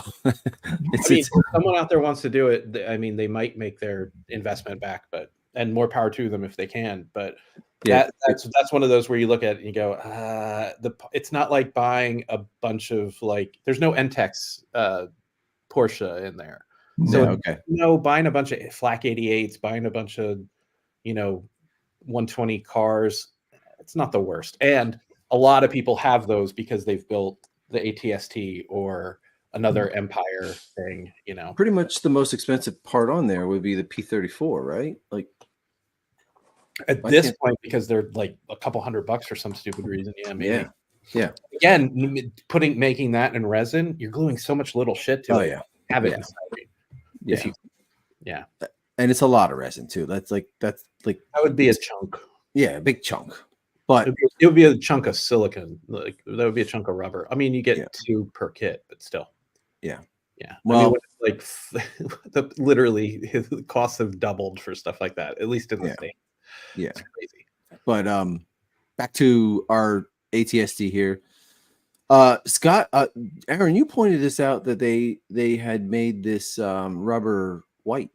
F: if someone out there wants to do it, they might make their investment back, and more power to them if they can. But that's one of those where you look at it and you go, it's not like buying a bunch of there's no NTEX Porsche in there. So buying a bunch of Flak 88s, buying a bunch of 120 cars, it's not the worst. And a lot of people have those because they've built the ATST or another Empire thing.
B: Pretty much the most expensive part on there would be the P34, right? Like
F: at this point, because they're like a couple $100 for some stupid reason. Yeah. Again, making that in resin, you're gluing so much little shit to it. Have it inside.
B: And it's a lot of resin too. That's like
F: that would be a chunk.
B: Yeah, a big chunk. But
F: it would be a chunk of silicon. Like that would be a chunk of rubber. I mean, you get 2 per kit, but still. Yeah. Well, literally, the costs have doubled for stuff like that. At least in the States.
B: Yeah,
F: it's crazy.
B: But back to our ATST here. Scott, Aaron, you pointed this out that they had made this rubber white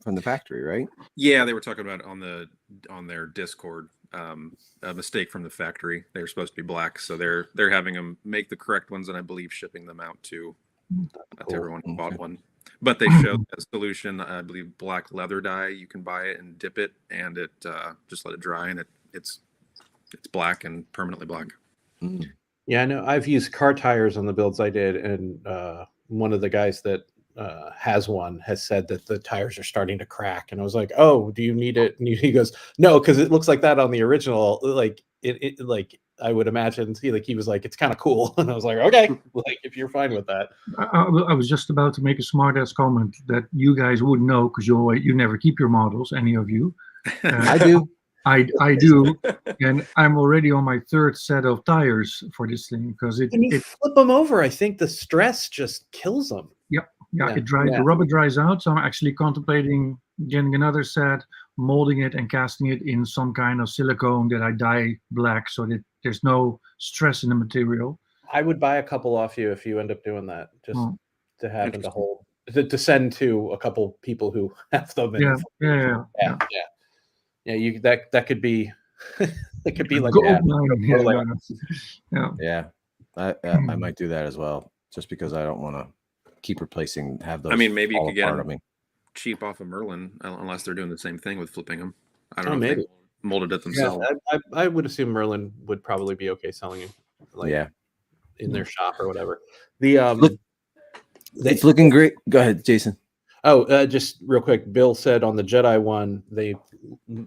B: from the factory, right?
C: Yeah, they were talking about on their Discord. A mistake from the factory. They were supposed to be black, so they're having them make the correct ones, and I believe shipping them out to everyone who bought one. But they showed a solution, I believe, black leather dye. You can buy it and dip it, and it just let it dry, and it's black and permanently black.
F: Yeah, I know. I've used car tires on the builds I did, and one of the guys that has one has said that the tires are starting to crack, and I was like, "Oh, do you need it?" And he goes, "No, because it looks like that on the original. Like it like I would imagine." He was like, "It's kind of cool," and I was like, "Okay, like if you're fine with that."
A: I was just about to make a smart-ass comment that you guys wouldn't know because you never keep your models, any of you.
B: I do.
A: I do, and I'm already on my third set of tires for this thing because
F: when you flip them over, I think the stress just kills them.
A: Yeah, it dries. The rubber dries out, so I'm actually contemplating getting another set, molding it, and casting it in some kind of silicone that I dye black, so that there's no stress in the material.
F: I would buy a couple off you if you end up doing that, just to happen to hold to send to a couple people who have them. Yeah. You that could be it could be like
B: that. I might do that as well, just because I don't want to keep replacing. Have those.
C: I mean, maybe you could get them cheap off of Merlin, unless they're doing the same thing with flipping them. I don't know. Maybe if they molded it themselves.
F: Yeah, I would assume Merlin would probably be okay selling it, in their shop or whatever.
B: It's looking great. Go ahead, Jason.
F: Oh, just real quick. Bill said on the Jedi one, they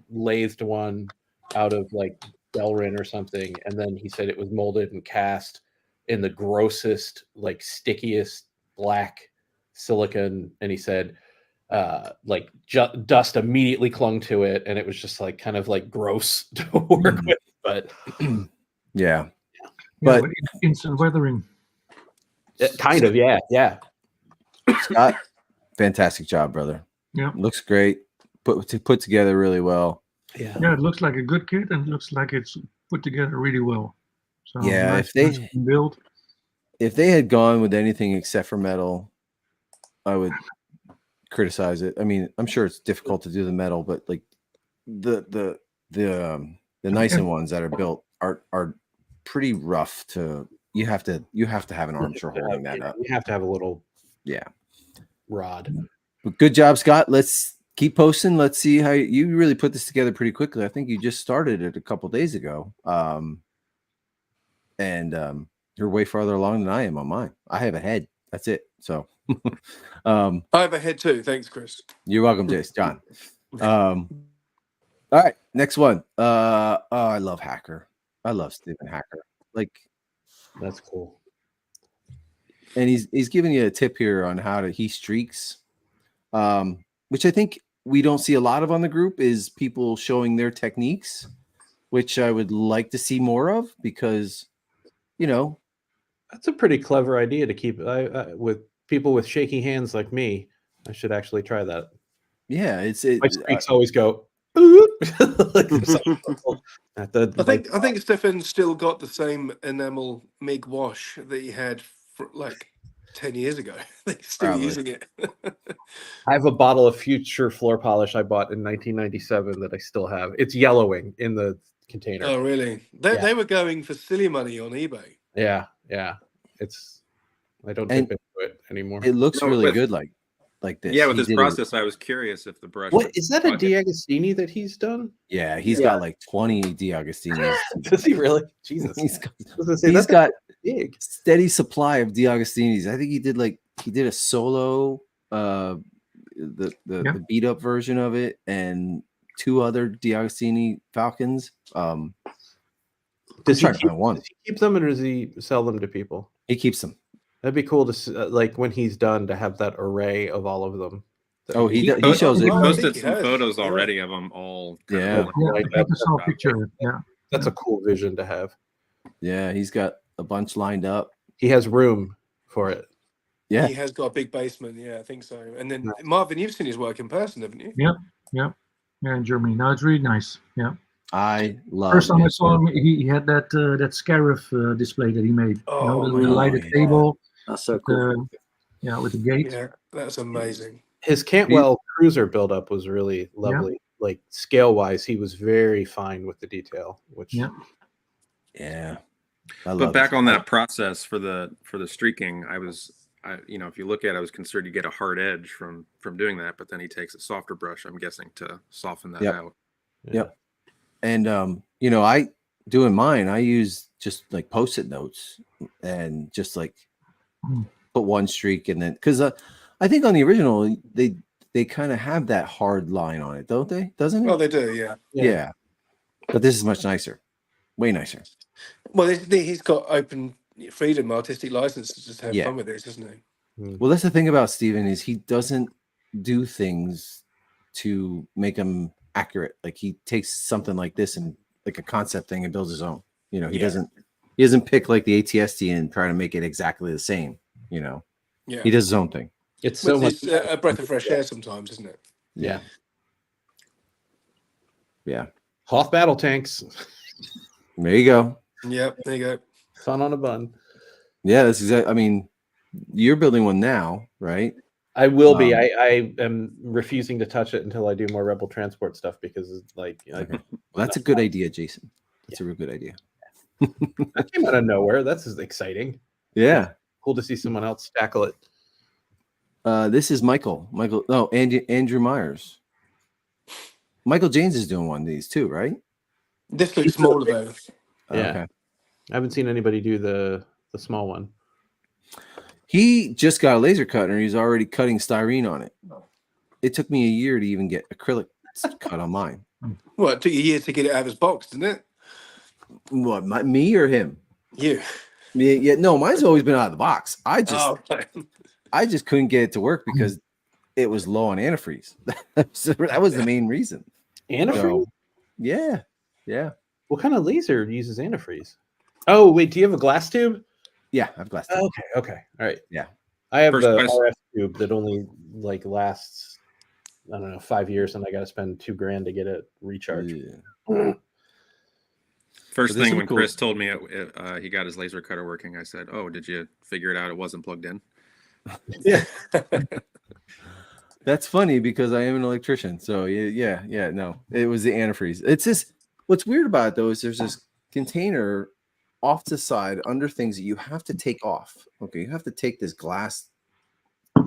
F: lathed one out of like Delrin or something, and then he said it was molded and cast in the grossest, like stickiest black silicon, and he said dust immediately clung to it, and it was just like kind of like gross to work with. But
A: but instant weathering.
F: Kind of, yeah.
B: Scott, fantastic job, brother.
A: Yeah,
B: looks great. Put together really well.
A: Yeah, it looks like a good kit, and it looks like it's put together really well. So
B: nice, if they had gone with anything except for metal, I would criticize it. I mean, I'm sure it's difficult to do the metal, but like the nice ones that are built are pretty rough to. You have to have an armature holding that up.
F: You have to have a little rod.
B: But good job, Scott. Let's keep posting. Let's see how you really put this together pretty quickly. I think you just started it a couple days ago. And you're way farther along than I am on mine. I have a head. That's it. So
E: I have a head too. Thanks, Chris.
B: You're welcome, Jace. John. All right, next one. I love Hacker. I love Stephen Hacker. Like,
F: that's cool.
B: And he's giving you a tip here on how he streaks, which I think we don't see a lot of on the group, is people showing their techniques, which I would like to see more of, because
F: that's a pretty clever idea to keep with people with shaky hands like me. I should actually try that.
B: Yeah,
F: my streaks always go.
E: I think Stefan's still got the same enamel MIG wash that he had like 10 years ago. They're still using it.
F: I have a bottle of Future floor polish I bought in 1997 that I still have. It's yellowing in the container.
E: Oh, really? They were going for silly money on eBay.
F: Yeah. I don't dip into it anymore.
B: It looks really good like this.
C: Yeah, with this process, I was curious if the brush.
F: What is that, a D'Agostini that he's done?
B: Yeah, he's got like 20 D'Agostinis.
F: Does he really? Jesus.
B: He's got big steady supply of D'Agostinis. I think he did a solo the beat up version of it, and 2 other D'Agostini Falcons.
F: Does he keep them, or does he sell them to people?
B: He keeps them.
F: That'd be cool to like when he's done to have that array of all of them.
B: He shows it.
C: He posted some photos already of them all.
B: Yeah,
F: that's a cool vision to have.
B: Yeah, he's got a bunch lined up.
F: He has room for it.
B: Yeah,
E: he has got a big basement. Yeah, I think so. And then Marvin, you've seen his work in person, haven't you?
A: Yeah, in Germany. No, it's really nice. Yeah.
B: I love.
A: First time I saw him, he had that Scarif display that he made.
E: Oh,
A: the lighted table.
D: That's so cool.
A: With the gate.
E: Yeah, that's amazing.
F: His Cantwell cruiser buildup was really lovely. Yeah. Like scale wise, he was very fine with the detail. Which
B: but
C: back on that process for the streaking, I was if you look at it, I was concerned you get a hard edge from doing that, but then he takes a softer brush, I'm guessing, to soften that out.
B: Yep. And I doing mine, I use just like post-it notes and just like put one streak, and then because I think on the original they kind of have that hard line on it, don't they? Doesn't it?
E: Well, they do, yeah.
B: Yeah. But this is much nicer, way nicer.
E: Well, he's got open freedom, artistic license to just have fun with this, isn't he?
B: Well, that's the thing about Steven is he doesn't do things to make them accurate. Like he takes something like this and like a concept thing and builds his own. He doesn't pick like the ATST and try to make it exactly the same. He does his own thing.
F: It's so much
E: a breath of fresh air sometimes, isn't it?
F: Yeah.
B: Hoth
F: battle tanks.
B: There you go.
E: Yep, there you go.
F: Fun on a bun.
B: Yeah, that's exactly. I mean, you're building one now, right?
F: I will be. I am refusing to touch it until I do more Rebel Transport stuff because it's like.
B: Well, that's a good idea, Jason. That's a real good idea.
F: That came out of nowhere. That's exciting.
B: Yeah.
F: Cool to see someone else tackle it.
B: This is Michael. No, Andrew Myers. Michael James is doing one of these too, right?
E: This looks smaller though.
F: Yeah.
B: Okay.
F: I haven't seen anybody do the small one.
B: He just got a laser cutter and he's already cutting styrene on it. It took me a year to even get acrylic cut on mine.
E: Well, it took you a year to get it out of his box, didn't it?
B: What, me or him?
E: You.
B: Yeah, no, mine's always been out of the box. I just couldn't get it to work because it was low on antifreeze. That was the main reason.
F: Antifreeze?
B: So, yeah.
F: What kind of laser uses antifreeze? Oh, wait, do you have a glass tube?
B: Yeah, I have glass tube.
F: Okay. All right.
B: Yeah.
F: I have the RF tube that only like lasts, I don't know, 5 years, and I got to spend $2,000 to get it recharged.
B: Yeah.
C: First thing when Chris told me he got his laser cutter working, I said, "Oh, did you figure it out? It wasn't plugged in."
B: Yeah. That's funny because I am an electrician. So yeah. No, it was the antifreeze. It's just what's weird about it though is there's this container off to the side under things that you have to take off. Okay, you have to take this glass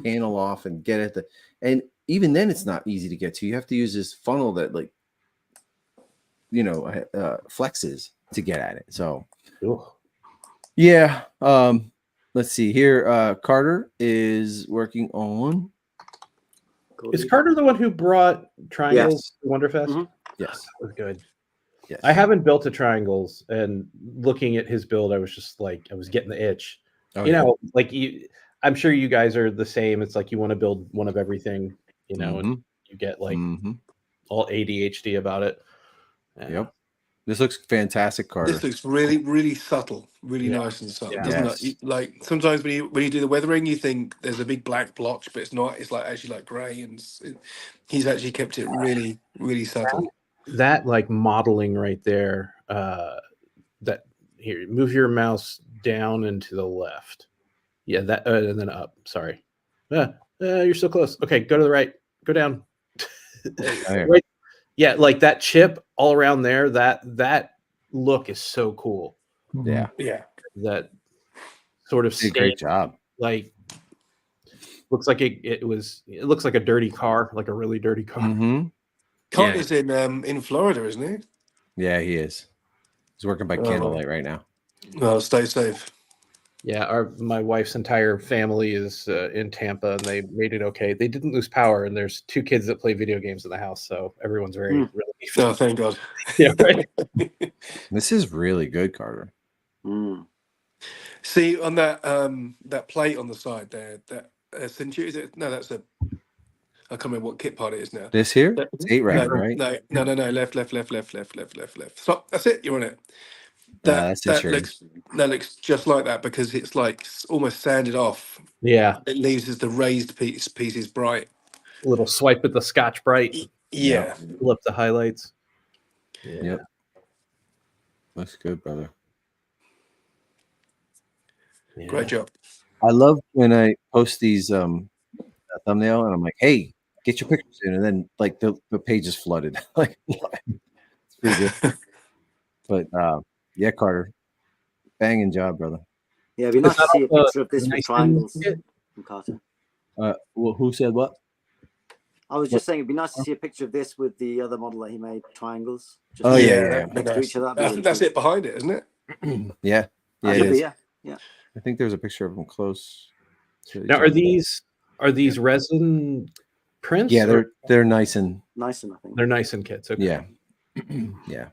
B: panel off and get it. And even then, it's not easy to get to. You have to use this funnel that flexes to get at it. So yeah. Let's see here. Carter is working on.
F: Is Carter the one who brought triangles to Wonderfest?
D: Mm-hmm.
B: Yes.
F: That was good.
B: Yes.
F: I haven't built a triangles, and looking at his build, I was just like, I was getting the itch. I'm sure you guys are the same. It's like you want to build one of everything, and you get like all ADHD about it.
B: Yep. This looks fantastic, Carter.
E: This looks really, really subtle, really nice and subtle. Doesn't it? Like sometimes when you do the weathering, you think there's a big black blotch, but it's not. It's like actually like grey, and he's actually kept it really, really subtle.
F: That like modeling right there. That here, move your mouse down and to the left. Yeah, that and then up. Sorry, you're so close. Okay, go to the right. Go down. Right. Yeah, like that chip all around there. That look is so cool.
B: Yeah.
F: That sort of
B: great job.
F: Like looks like it looks like a dirty car, like a really dirty car.
B: Mm-hmm.
E: Carter's in Florida, isn't he?
B: Yeah, he is. He's working by candlelight right now.
E: Well, stay safe.
F: Yeah, my wife's entire family is in Tampa, and they made it okay. They didn't lose power, and there's 2 kids that play video games in the house, so everyone's very relieved.
E: Oh, thank God.
F: Yeah, right.
B: This is really good, Carter.
E: See on that plate on the side there, that Century, is it? No, that's a. I can't remember what kit part it is now.
B: This here? It's 8 rad, right?
E: No. Left. Stop. That's it. You're on it. That looks just like that because it's like almost sanded off.
F: Yeah.
E: It leaves as the raised pieces bright.
F: A little swipe at the Scotch Brite.
E: Yeah.
F: Flip the highlights.
B: Yeah. Yep. Looks good, brother.
E: Yeah. Great job.
B: I love when I post these thumbnail and I'm like, hey, get your pictures in, and then like the page is flooded. Like it's pretty good. But yeah, Carter, banging job, brother.
D: Yeah, it'd be nice to see a picture of this with triangles. from Carter.
B: Well, who said what?
D: I was just saying it'd be nice to see a picture of this with the other model that he made, triangles.
B: Just
D: next to each other.
E: I think that's it behind it, isn't it?
B: Yeah,
D: it is. Yeah.
B: I think there's a picture of them close.
F: Now, are these resin prints?
B: Yeah, they're nice and
D: I think
F: they're nice and kits. Okay.
B: Yeah, yeah.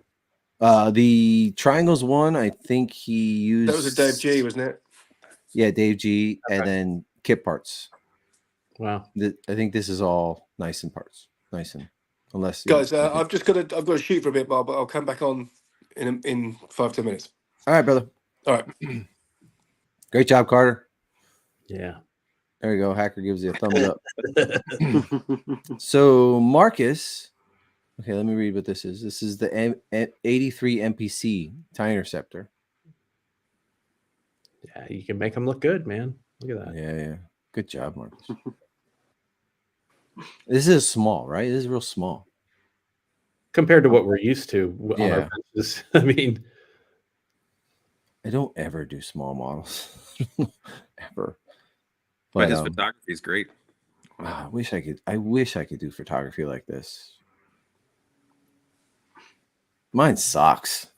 B: The triangles one, I think he used.
E: That was a Dave G, wasn't it?
B: Yeah, Dave G, and then kit parts.
F: Wow.
B: I think this is all nice and parts, nice and unless
E: guys, I've got to shoot for a bit, Bob, but I'll come back on in 5-10 minutes.
B: All right, brother.
E: All right.
B: Great job, Carter.
F: Yeah.
B: There you go. Hacker gives you a thumbs up. So Marcus, okay, let me read what this is. This is the 83 MPC tie interceptor.
F: Yeah, you can make them look good, man. Look at that.
B: Yeah. Good job, Marcus. This is small, right? This is real small
F: compared to what we're used to on our benches. I mean,
B: I don't ever do small models, ever.
C: But his photography is great.
B: I wish I could do photography like this. Mine sucks.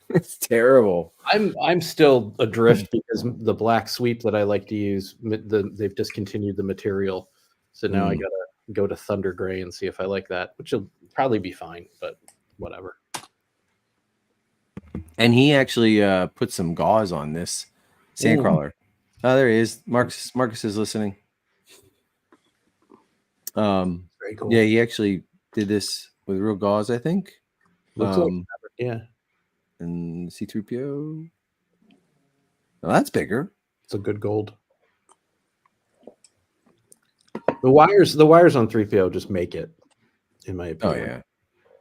B: It's terrible.
F: I'm still adrift because the black sweep that I like to use, they've discontinued the material, so now I gotta go to Thunder Gray and see if I like that, which will probably be fine, but whatever.
B: And he actually put some gauze on this sandcrawler. Oh, there he is. Marcus is listening.
F: Very cool.
B: Yeah, he actually did this with real gauze, I think.
F: Looks like, yeah.
B: And C3PO. Oh, that's bigger.
F: It's a good gold. The wires on 3PO just make it, in my opinion.
B: Oh yeah.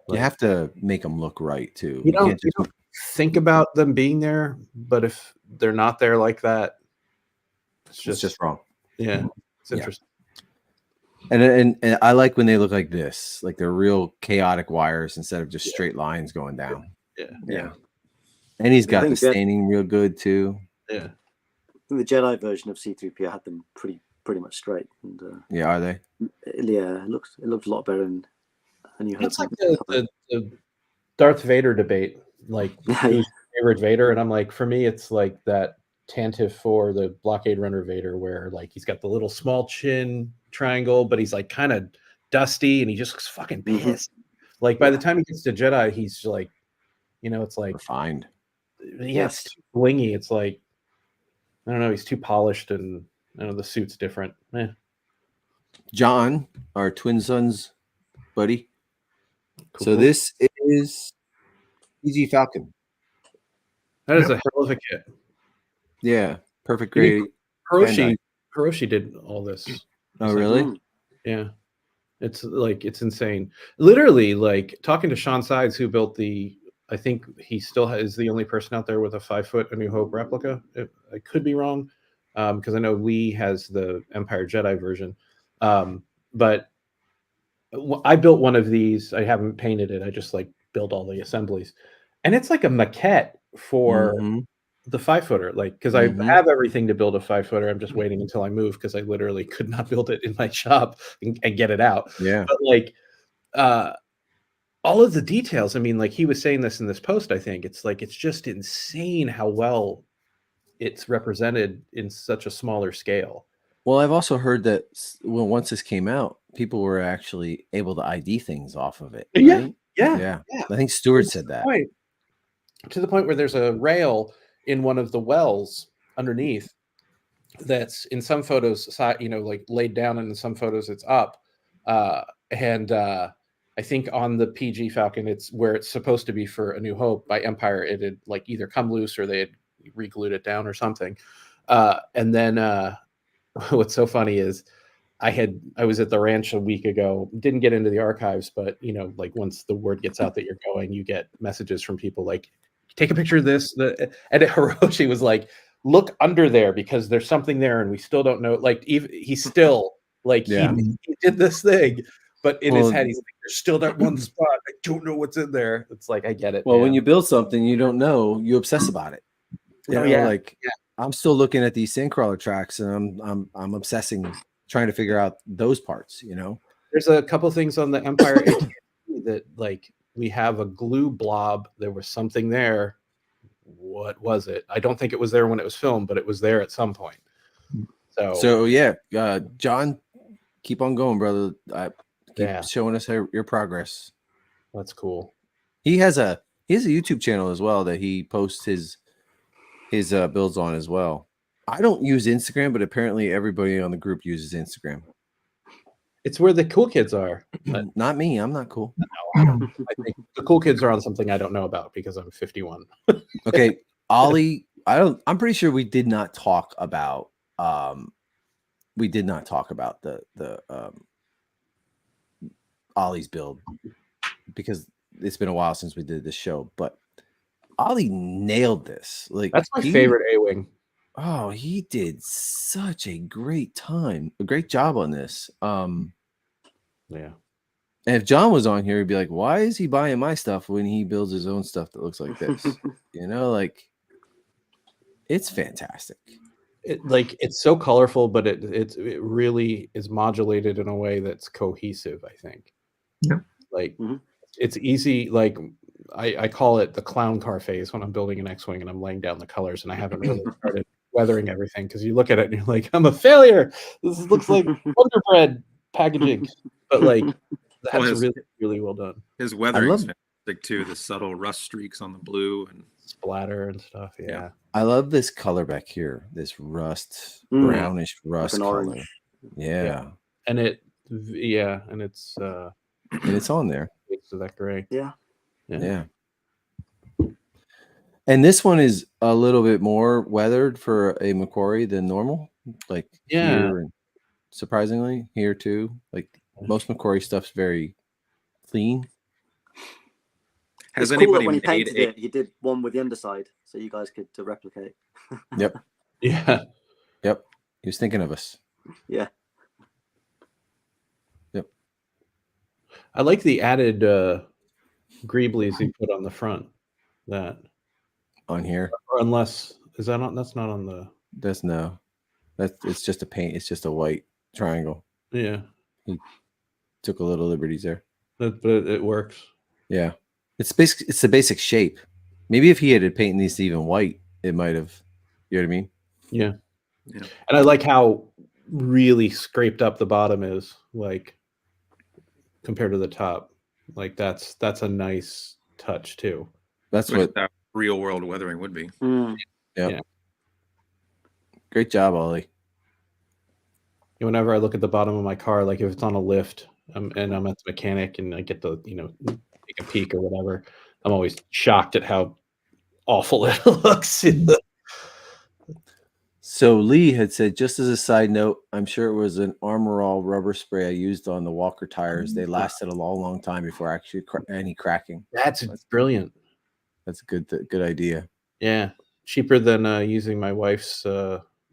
B: You have to make them look right too.
F: You don't think about them being there, but if they're not there like that, it's just
B: wrong.
F: Yeah, it's interesting.
B: And I like when they look like this, like they're real chaotic wires instead of just straight lines going down.
F: Yeah.
B: And he's got the staining real good too.
F: Yeah.
D: I think the Jedi version of C3PO had them pretty much straight. And
B: yeah, are they?
D: Yeah, it looked a lot better in A New Hope.
F: It's like the Darth Vader debate, like who's favorite Vader, and I'm like, for me, it's like that Tantive for the Blockade Runner Vader, where like he's got the little small chin triangle, but he's like kind of dusty and he just looks fucking pissed. Like by the time he gets to Jedi, he's like, it's like
B: refined.
F: Yeah, it's too blingy. It's like, I don't know, he's too polished, and the suit's different.
B: John, our twin sons buddy.
F: Cool.
B: So this is PG Falcon.
F: That is a hell of a kit.
B: Yeah, perfect grade.
F: Hiroshi did all this.
B: Oh, really?
F: Yeah. It's insane. Literally, like talking to Sean Sides, who built I think he still is the only person out there with a 5-foot A New Hope replica. I could be wrong, because I know Lee has the Empire Jedi version. But I built one of these. I haven't painted it. I just like built all the assemblies, and it's like a maquette for the 5-footer. Like, because I have everything to build a 5-footer. I'm just waiting until I move because I literally could not build it in my shop and get it out.
B: Yeah,
F: but like, all of the details. I mean, like he was saying this in this post. I think it's just insane how well it's represented in such a smaller scale.
B: Well, I've also heard that once this came out, people were actually able to ID things off of it. Right? Yeah. I think Stuart said that.
F: To the point where there's a rail in one of the wells underneath that's in some photos, like laid down, and in some photos it's up. I think on the PG Falcon, it's where it's supposed to be for A New Hope by Empire. It had like either come loose or they had re-glued it down or something. And then what's so funny is I was at the ranch a week ago, didn't get into the archives, but like once the word gets out that you're going, you get messages from people like, take a picture of this. And Hiroshi was like, look under there because there's something there and we still don't know. Like he's still like, he did this thing, but in his head, he's like, there's still that one spot. I don't know what's in there. It's like, I get it.
B: Well, when you build something you don't know, you obsess about it. I'm still looking at these Sandcrawler tracks, and I'm obsessing, trying to figure out those parts. You know,
F: there's a couple things on the Empire that like we have a glue blob. There was something there. What was it? I don't think it was there when it was filmed, but it was there at some point.
B: So yeah, John, keep on going, brother. Keep showing us your progress.
F: That's cool.
B: He has a YouTube channel as well that he posts his builds on as well. I don't use Instagram, but apparently everybody on the group uses Instagram.
F: It's where the cool kids are.
B: Not me. I'm not cool.
F: No, I think the cool kids are on something I don't know about because I'm 51.
B: Okay, Ollie. I'm pretty sure we did not talk about. We did not talk about the Ollie's build because it's been a while since we did this show, but Ollie nailed this. Like,
F: that's my favorite A-Wing.
B: Oh, he did such a great job on this.
F: Yeah.
B: And if John was on here, he'd be like, why is he buying my stuff when he builds his own stuff that looks like this? You know, like, it's fantastic.
F: It's so colorful, but it really is modulated in a way that's cohesive, I think.
A: Yeah.
F: Like, it's easy. Like, I call it the clown car phase when I'm building an X-Wing and I'm laying down the colors and I haven't really started weathering everything, because you look at it and you're like, I'm a failure. This looks like Wonder Bread packaging. But like, that's really well done.
C: His weathering's fantastic too. The subtle rust streaks on the blue and
F: splatter and stuff. Yeah.
B: I love this color back here. This rust, brownish rust like color. Yeah.
F: And it's
B: and it's on there.
F: It's that gray.
B: Yeah. And this one is a little bit more weathered for a Macquarie than normal. Like here, surprisingly, here too. Like most Macquarie stuff's very clean.
C: Has
D: it's
C: anybody
D: cool when he painted it? He did one with the underside, so you guys could to replicate.
B: Yep.
F: Yeah.
B: Yep. He was thinking of us.
D: Yeah.
B: Yep.
F: I like the added greeblies he put on the front. That
B: on here,
F: or unless is that not? That's not on the.
B: That's no. It's just a paint. It's just a white triangle.
F: Yeah.
B: He took a little liberties there.
F: But it works.
B: Yeah. It's the basic shape. Maybe if he had painted these even white, it might have. You know what I mean?
F: Yeah. And I like how really scraped up the bottom is, like compared to the top. Like that's a nice touch too.
B: That's what
C: that real world weathering would be.
B: Yeah. Great job, Ollie.
F: Whenever I look at the bottom of my car, like if it's on a lift and I'm at the mechanic and I get to, take a peek or whatever, I'm always shocked at how awful it looks.
B: So Lee had said, just as a side note, I'm sure it was an Armor All rubber spray I used on the Walker tires. They lasted a long time before actually any cracking.
F: That's brilliant.
B: That's a good idea.
F: Yeah, cheaper than using my wife's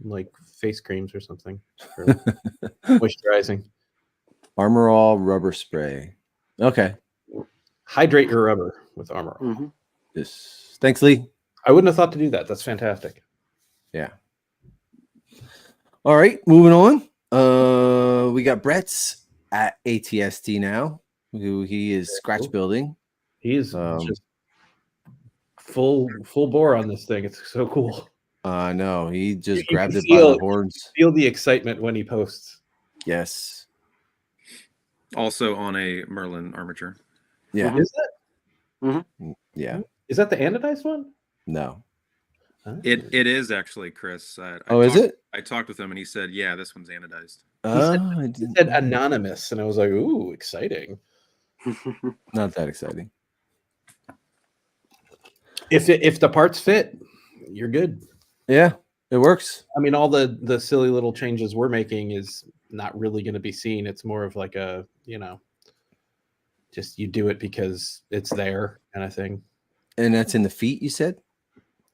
F: like face creams or something for moisturizing.
B: Armor All rubber spray. Okay.
F: Hydrate your rubber with Armor All.
B: Yes. Thanks, Lee.
F: I wouldn't have thought to do that. That's fantastic.
B: Yeah. All right, moving on. We got Brett's at ATST now, who he is scratch building.
F: He is just full bore on this thing. It's so cool.
B: No, he just grabbed it by the horns.
F: Feel the excitement when he posts.
B: Yes.
C: Also on a Merlin armature.
B: Yeah.
F: Is that?
B: Yeah.
F: Is that the anodized one?
B: No.
C: It is actually, Chris.
B: Is it?
C: I talked with him and he said, "Yeah, this one's anodized."
F: He said anonymous, and I was like, "Ooh, exciting!"
B: Not that exciting.
F: If the parts fit, you're good.
B: Yeah, it works.
F: I mean, all the silly little changes we're making is not really going to be seen. It's more of like a just you do it because it's there kind of thing.
B: And that's in the feet, you said?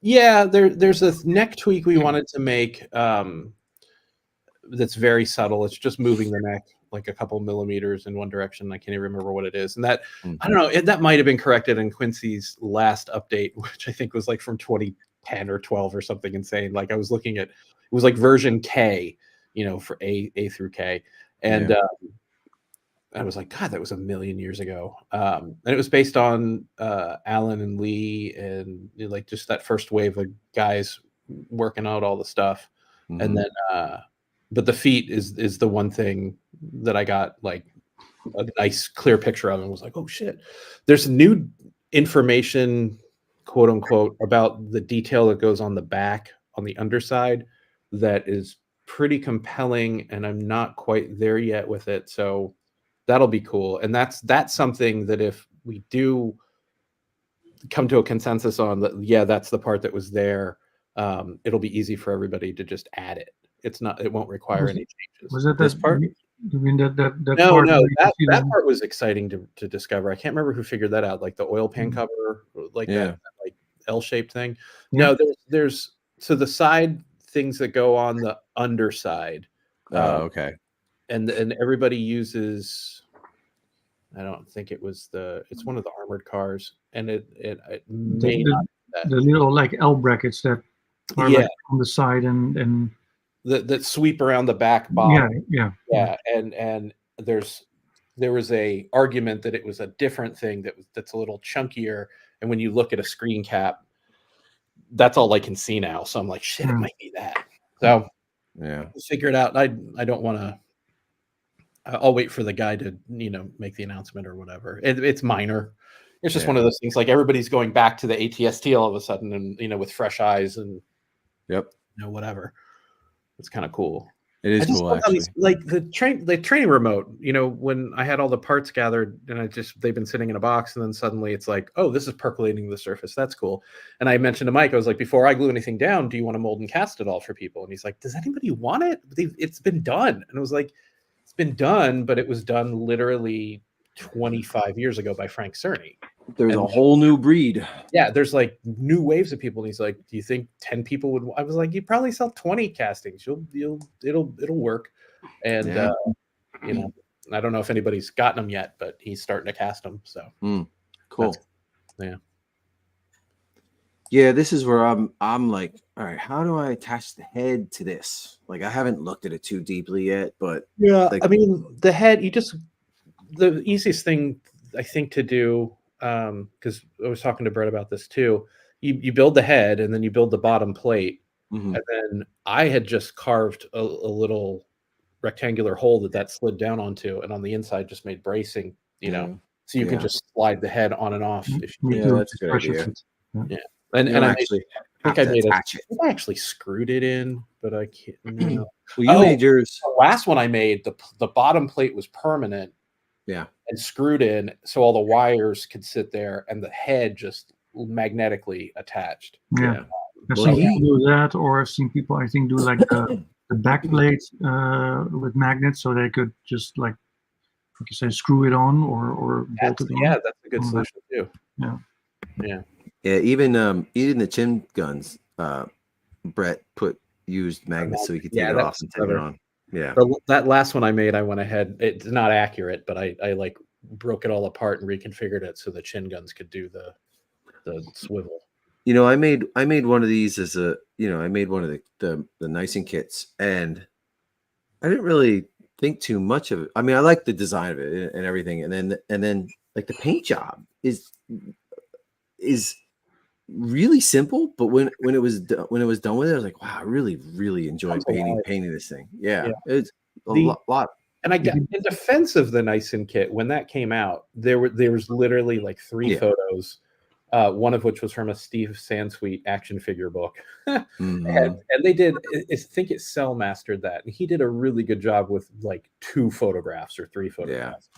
F: Yeah, there's a neck tweak we wanted to make that's very subtle. It's just moving the neck like a couple millimeters in one direction. I can't even remember what it is. And that, I don't know, that might have been corrected in Quincy's last update, which I think was like from 20 10 or 12 or something insane. Like I was looking at, it was like version K, for A through K. And I was like, God, that was a million years ago. And it was based on Alan and Lee and like just that first wave of guys working out all the stuff. Mm-hmm. And then, but the feet is the one thing that I got like a nice clear picture of and was like, oh shit, there's new information, quote unquote, about the detail that goes on the back, on the underside, that is pretty compelling. And I'm not quite there yet with it. So that'll be cool. And that's something that if we do come to a consensus on that, yeah, that's the part that was there. It'll be easy for everybody to just add it. It won't require any changes.
A: Was it
F: this part?
A: You mean that
F: no,
A: part?
F: No, that part was exciting to discover. I can't remember who figured that out, like the oil pan cover, like that like L-shaped thing. Yeah. No, there's so the side things that go on the underside.
B: Okay.
F: And everybody uses, I don't think it's one of the armored cars, and it may not be that.
A: The little like L brackets that are like on the side and
F: that sweep around the back bottom.
A: Yeah.
F: And there was a argument that it was a different thing that's a little chunkier, and when you look at a screen cap, that's all I can see now. So I'm like, shit, it might be that. So we'll figure it out. I don't want to. I'll wait for the guy to, make the announcement or whatever. It's minor. It's just one of those things. Like everybody's going back to the ATST all of a sudden, and with fresh eyes and whatever. It's kind of cool.
B: It is cool, actually.
F: Like the training remote. When I had all the parts gathered, and they've been sitting in a box, and then suddenly it's like, oh, this is percolating the surface. That's cool. And I mentioned to Mike, I was like, before I glue anything down, do you want to mold and cast it all for people? And he's like, does anybody want it? It's been done. And I was like, it's been done, but it was done literally 25 years ago by Frank Cerny.
B: There's a whole new breed.
F: Yeah, there's like new waves of people. And he's like, do you think 10 people would? I was like, you probably sell 20 castings. It'll work. And I don't know if anybody's gotten them yet, but he's starting to cast them. So
B: cool.
F: Yeah.
B: Yeah, this is where I'm like, all right, how do I attach the head to this? Like, I haven't looked at it too deeply yet, but
F: I mean, the head, the easiest thing I think to do, because I was talking to Brett about this too. You build the head and then you build the bottom plate, and then I had just carved a little rectangular hole that slid down onto, and on the inside just made bracing, so you can just slide the head on and off.
B: That's a good idea.
F: Yeah. And I actually screwed it in, but I can't. No.
B: Well, you made yours.
F: The last one I made, the bottom plate was permanent.
B: Yeah.
F: And screwed in, so all the wires could sit there, and the head just magnetically attached.
A: Yeah. I've seen people do that, or I've seen people, I think, do like the back plate with magnets, so they could just like you say, screw it on or bolt it on.
F: Yeah, that's a good solution too.
A: Yeah.
B: Even the chin guns, Brett used magnets so he could take it off and take it on. Yeah.
F: That last one I made, I went ahead. It's not accurate, but I like broke it all apart and reconfigured it so the chin guns could do the swivel.
B: I made one of these as I made one of the Nyson kits, and I didn't really think too much of it. I mean, I like the design of it and everything, and then like the paint job is really simple, but when it was done with it, I was like, wow, I really enjoyed painting this thing. Yeah. It's a lot.
F: And I get in defense of the Nyson kit, when that came out, there was literally like 3 photos, one of which was from a Steve Sansweet action figure book. And they did, I think it Cell mastered that, and he did a really good job with like 2 photographs or 3 photographs.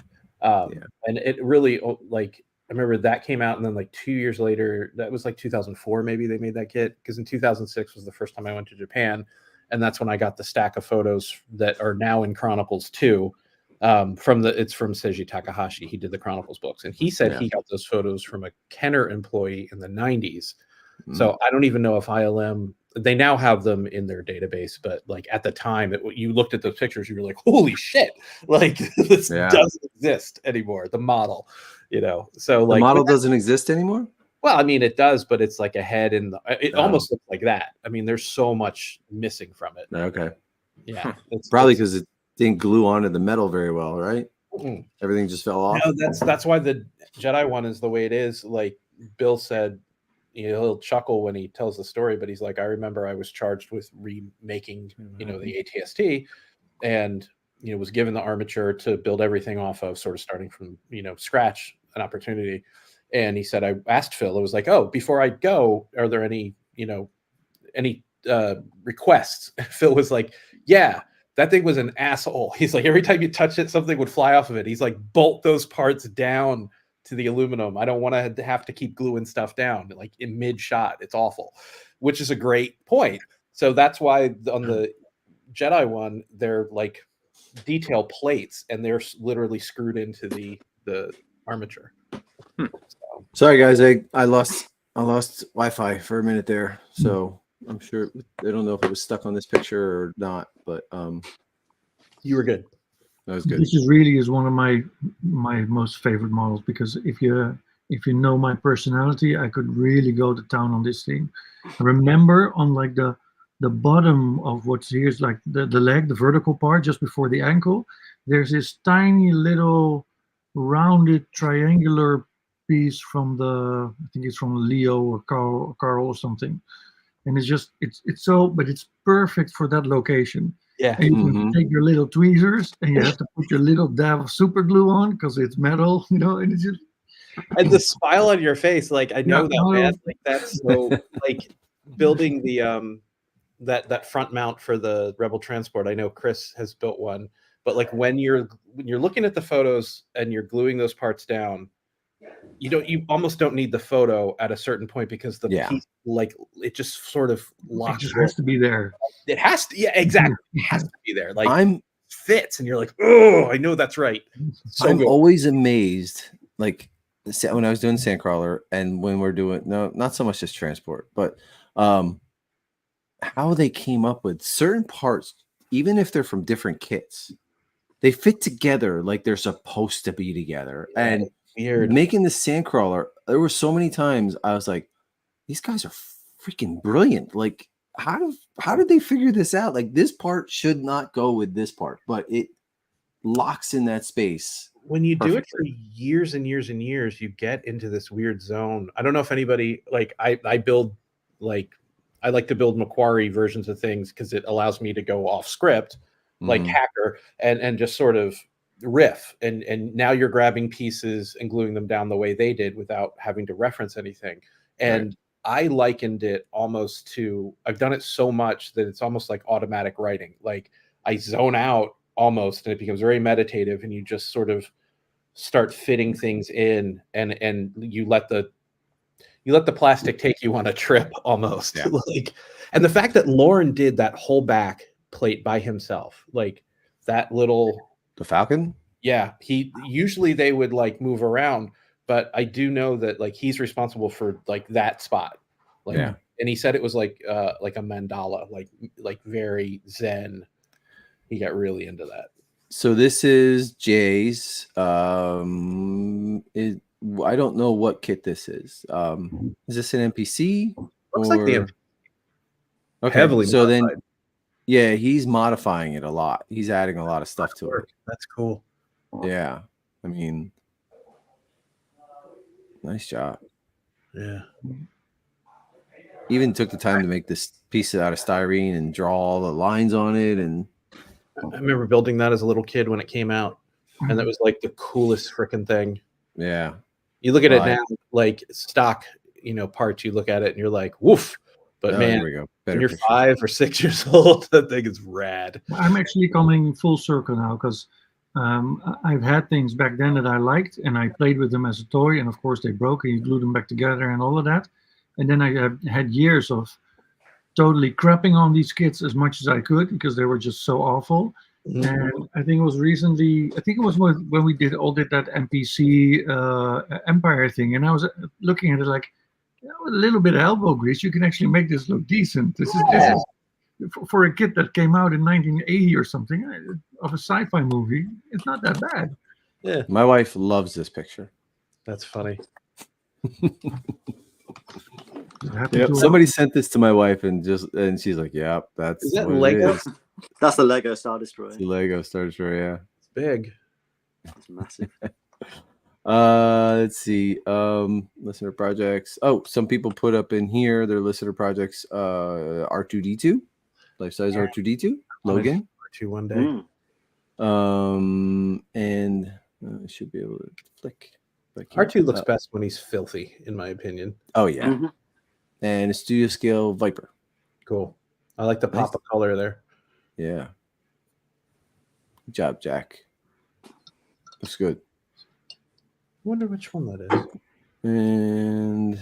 F: And it really, like, I remember that came out, and then like 2 years later, that was like 2004, maybe they made that kit, because in 2006 was the first time I went to Japan, and that's when I got the stack of photos that are now in Chronicles 2. It's from Seiji Takahashi. He did the Chronicles books, and he said he got those photos from a Kenner employee in the 90s. So I don't even know if ILM, they now have them in their database, but like at the time, you looked at those pictures, you were like, holy shit, like this doesn't exist anymore. The model, so like
B: the model doesn't exist anymore.
F: Well, I mean, it does, but it's like a head, and it almost looks like that. I mean, there's so much missing from it.
B: Okay.
F: Yeah,
B: it's probably because it didn't glue onto the metal very well, right? Everything just fell off.
F: No, that's why the Jedi one is the way it is. Like Bill said, he'll chuckle when he tells the story, but he's like, I remember I was charged with remaking, the ATST, and was given the armature to build everything off of, sort of starting from scratch, an opportunity. And he said, I asked Phil, it was like, oh, before I go, are there any requests? Phil was like, yeah, that thing was an asshole. He's like, every time you touch it, something would fly off of it. He's like, bolt those parts down to the aluminum. I don't want to have to keep gluing stuff down like in mid shot. It's awful, which is a great point. So that's why on the Jedi one, they're like detail plates, and they're literally screwed into the armature.
B: Sorry guys, I lost Wi-Fi for a minute there, so I'm sure I don't know if it was stuck on this picture or not, but
F: you were good.
B: That was good.
A: This is one of my most favorite models, because if you know my personality, I could really go to town on this thing. I remember on like the bottom of what's here is like the leg, the vertical part just before the ankle, there's this tiny little rounded triangular piece from I think it's from Leo or Carl or something, and but it's perfect for that location.
F: Yeah,
A: and you can take your little tweezers and you have to put your little dab of super glue on because it's metal, and it's just.
F: And the smile on your face, like I know man. Like that's so like building the that front mount for the Rebel transport. I know Chris has built one, but like when you're looking at the photos and you're gluing those parts down, you almost don't need the photo at a certain point, because the piece, like it just sort of locks.
A: It just has to be there.
F: It has to, exactly. It has to be there. Like fits, and you're like, oh, I know that's right. So
B: I'm always amazed, like when I was doing Sandcrawler, and when we're doing not so much just transport, but how they came up with certain parts, even if they're from different kits, they fit together like they're supposed to be together. And weird. Making the Sandcrawler, there were so many times I was like, these guys are freaking brilliant. Like, how did they figure this out? Like, this part should not go with this part, but it locks in that space.
F: When you do it for years and years and years, you get into this weird zone. I don't know if anybody, like I build, like I like to build Macquarie versions of things because it allows me to go off script, like Hacker, and just sort of riff. And now you're grabbing pieces and gluing them down the way they did without having to reference anything. And I likened it almost to, I've done it so much that it's almost like automatic writing. Like I zone out almost, and it becomes very meditative, and you just sort of start fitting things in, and you let the plastic take you on a trip almost. Like, and the fact that Lauren did that whole back plate by himself, like that little,
B: the Falcon.
F: Yeah. Usually they would like move around, but I do know that like he's responsible for like that spot. Like, and he said it was like a mandala, like very Zen. He got really into that.
B: So this is Jay's. I don't know what kit this is. Is this an NPC?
F: Looks like the NPC.
B: Okay,
F: Heavily
B: so
F: modified.
B: Then, he's modifying it a lot. He's adding a lot of stuff to it.
F: That's cool.
B: Yeah, I mean, nice job.
F: Yeah.
B: Even took the time to make this piece out of styrene and draw all the lines on it. And
F: I remember building that as a little kid when it came out, and that was like the coolest freaking thing.
B: Yeah.
F: You look at it now, like stock, parts, you look at it and you're like, woof. But man,
B: here we go.
F: When you're 5 or 6 years old, that thing is rad.
A: I'm actually coming full circle now, because I've had things back then that I liked, and I played with them as a toy, and of course they broke, and you glued them back together and all of that. And then I have had years of totally crapping on these kits as much as I could, because they were just so awful. And I think it was recently, when we did that NPC Empire thing, and I was looking at it like, with a little bit of elbow grease, you can actually make this look decent. This is for a kit that came out in 1980 or something, of a sci-fi movie. It's not that bad.
F: Yeah,
B: my wife loves this picture.
F: That's funny.
B: Yep. Somebody sent this to my wife and she's like, "Yeah, that's
F: is that
B: what
F: Lego?
B: it is."
D: That's the Lego Star Destroyer.
B: It's the Lego Star Destroyer, yeah.
F: It's big.
D: It's massive.
B: Let's see. Listener projects. Oh, some people put up in here their listener projects. R2D2, life size R2D2, Logan.
F: R2 one day.
B: And I should be able to flick.
F: R2 looks best when he's filthy, in my opinion.
B: Oh yeah. Mm-hmm. And a studio scale Viper.
F: Cool. I like the pop of color there.
B: Yeah. Good job, Jack. Looks good.
F: I wonder which one that is.
B: And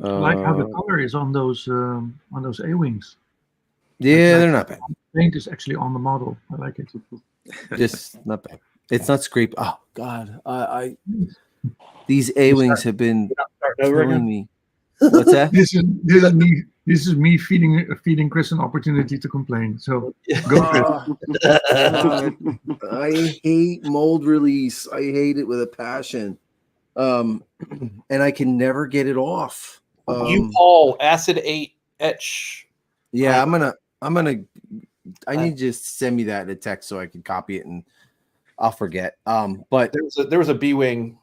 A: I like how the color is on those A-wings.
B: Yeah, they're not bad.
A: The paint is actually on the model. I like it.
B: Just not bad. It's not scraped. Oh God, I these A-wings have been killing me. What's that?
A: This is me feeding Chris an opportunity to complain. So go Chris.
B: I hate mold release. I hate it with a passion. And I can never get it off.
F: U-Paul Acid 8 etch.
B: Yeah, I need you to send me that in a text so I can copy it and I'll forget. But
F: there was a B-wing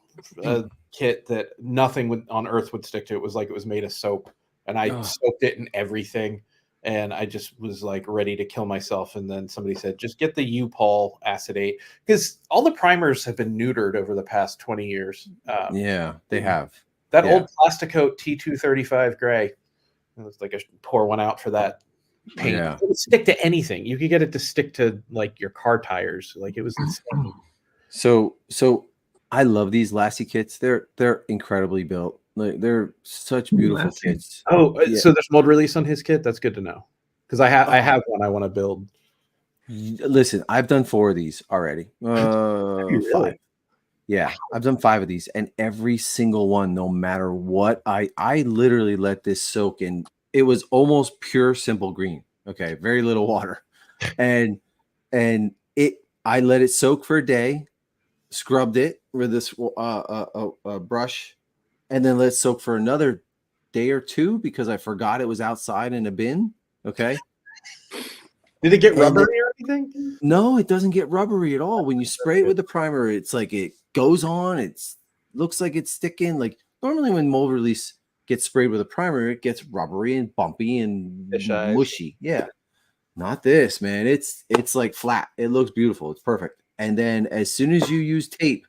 F: kit that nothing on earth would stick to. It was like it was made of soap, and I soaked it in everything, and I just was like ready to kill myself. And then somebody said, just get the U-Paul Acid 8, because all the primers have been neutered over the past 20 years.
B: Yeah, they have.
F: That old Plasticoat T235 gray, it was like pour one out for that paint.
B: Yeah.
F: It would stick to anything. You could get it to stick to like your car tires. Like it was insane.
B: So I love these Lassie kits. They're incredibly built. Like, they're such beautiful kits.
F: Oh, yeah. So there's mold release on his kit. That's good to know, because I have one I want to build.
B: Listen, I've done 4 of these already.
F: Really?
B: 5. Yeah, I've done 5 of these, and every single one, no matter what, I literally let this soak in. It was almost pure simple green. Okay, very little water, and I let it soak for a day, scrubbed it with this brush, and then let it soak for another day or 2 because I forgot it was outside in a bin. Okay.
F: Did it get rubbery or anything?
B: No, it doesn't get rubbery at all. When you spray it with the primer, it's like it goes on. It looks like it's sticking. Like normally when mold release gets sprayed with a primer, it gets rubbery and bumpy and mushy. Yeah. Not this, man. It's like flat. It looks beautiful. It's perfect. And then as soon as you use tape,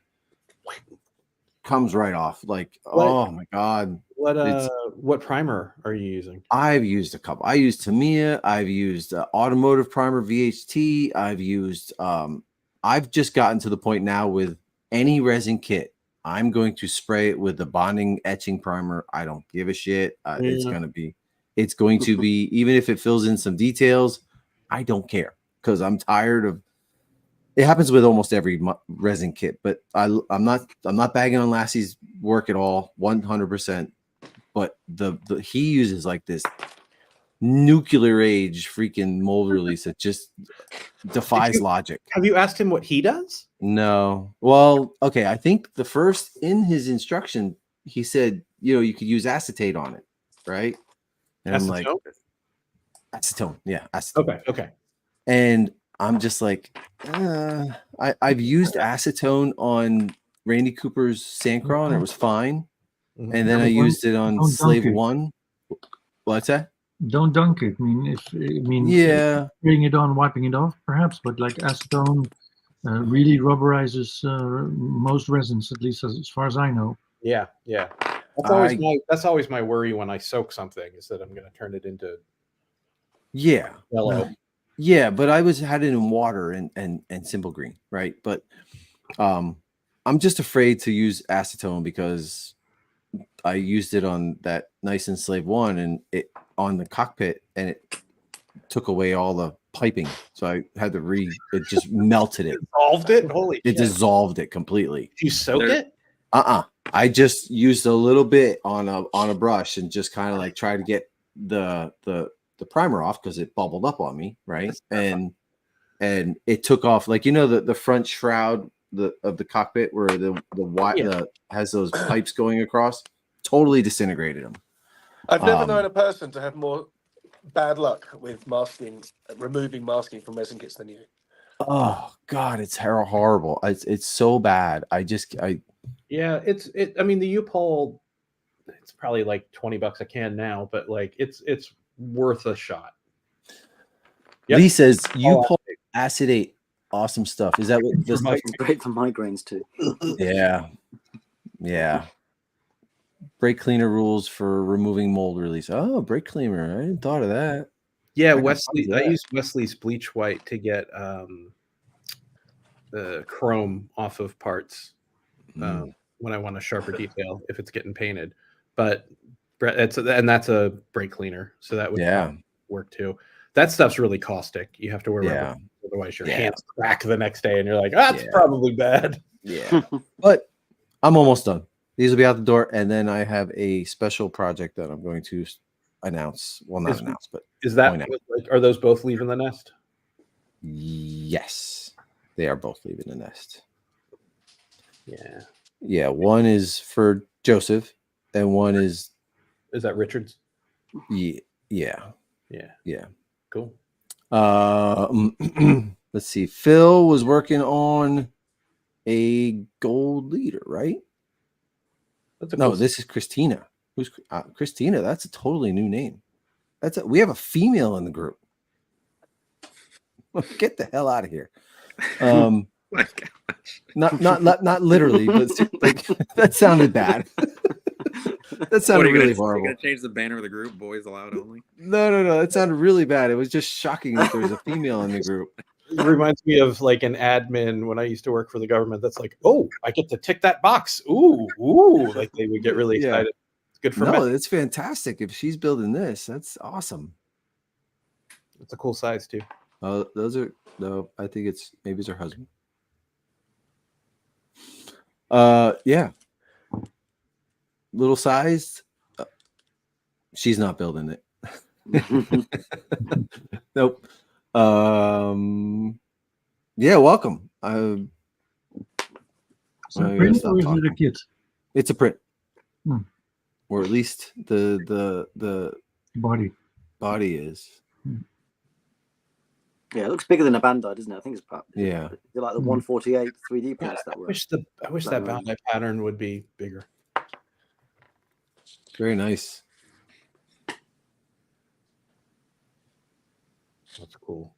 B: comes right off. Like, oh my God.
F: What primer are you using?
B: I've used a couple. I used Tamiya. I've used automotive primer VHT. I've used I've just gotten to the point now with any resin kit, I'm going to spray it with the bonding etching primer. I don't give a shit. It's going to be, even if it fills in some details, I don't care, because I'm tired of. It happens with almost every resin kit, but I'm not bagging on Lassie's work at all, 100%. But he uses like this nuclear age freaking mold release that just defies logic.
F: Have you asked him what he does?
B: No. Well, okay. I think the first in his instruction, he said, you could use acetate on it, right? And
F: acetone?
B: I'm like, acetone. Yeah, acetone.
F: Okay.
B: And I'm just like, I've used acetone on Randy Cooper's Sandcrawl, and it was fine. And then I used it on Slave 1. What's that?
A: Don't dunk it. Spraying it on, wiping it off, perhaps, but like acetone really rubberizes most resins, at least as far as I know.
F: Yeah. That's always my worry when I soak something, is that I'm going to turn it into yellow.
B: Yeah, but I had it in water and simple green, right? But I'm just afraid to use acetone because I used it on that nice and Slave 1 and it on the cockpit, and it took away all the piping. So I had to it just melted it.
F: Dissolved it? Holy shit.
B: It dissolved it completely.
F: Did you soak it?
B: I just used a little bit on a brush and just kind of like try to get the primer off because it bubbled up on me, right? And it took off, like, the front shroud of the cockpit where the has those pipes going across, totally disintegrated them.
E: I've never known a person to have more bad luck with removing masking from resin kits than you.
B: Oh God, it's horrible. It's so bad.
F: Yeah, I mean, the U-Pole, it's probably like $20 a can now, but like it's worth a shot.
B: Yep. Lee says U-Pole acetate, awesome stuff. Is that what this
D: is great for migraines too?
B: Yeah. Brake cleaner rules for removing mold release. Oh, brake cleaner. I hadn't thought of that.
F: Yeah, Wesley. I used Wesley's bleach white to get the chrome off of parts when I want a sharper detail if it's getting painted. But that's a brake cleaner, so that would work too. That stuff's really caustic. You have to wear rubber, otherwise your hands crack the next day, and you're like, that's probably bad.
B: Yeah, but I'm almost done. These will be out the door, and then I have a special project that I'm going to announce. Well, not announce, but
F: is that are those both leaving the nest?
B: Yes, they are both leaving the nest.
F: Yeah.
B: One is for Joseph, and one is
F: that Richard's?
B: Yeah.
F: Cool.
B: Let's see. Phil was working on a gold leader, right? This is Christina. Who's Christina? That's a totally new name. We have a female in the group. Get the hell out of here.
C: My gosh.
B: Not literally, but like that sounded bad. That sounded really horrible.
C: You're gonna change the banner of the group, boys allowed only?
B: No. That sounded really bad. It was just shocking that there was a female in the group.
F: It reminds me of like an admin when I used to work for the government. That's like, oh, I get to tick that box. Ooh, like they would get really excited. It's good for me.
B: It's fantastic. If she's building this, that's awesome.
F: It's a cool size too.
B: Those are I think maybe it's her husband. Yeah. Little sized. She's not building it. Nope. Yeah, welcome.
A: It's a print or is it a kit?
B: It's a print. Or at least the body is.
D: Yeah, it looks bigger than a Bandai, doesn't it? I think it's about
B: like
D: the 148 3D prints that were.
F: I wish that Bandai pattern would be bigger.
B: Very nice.
F: That's cool.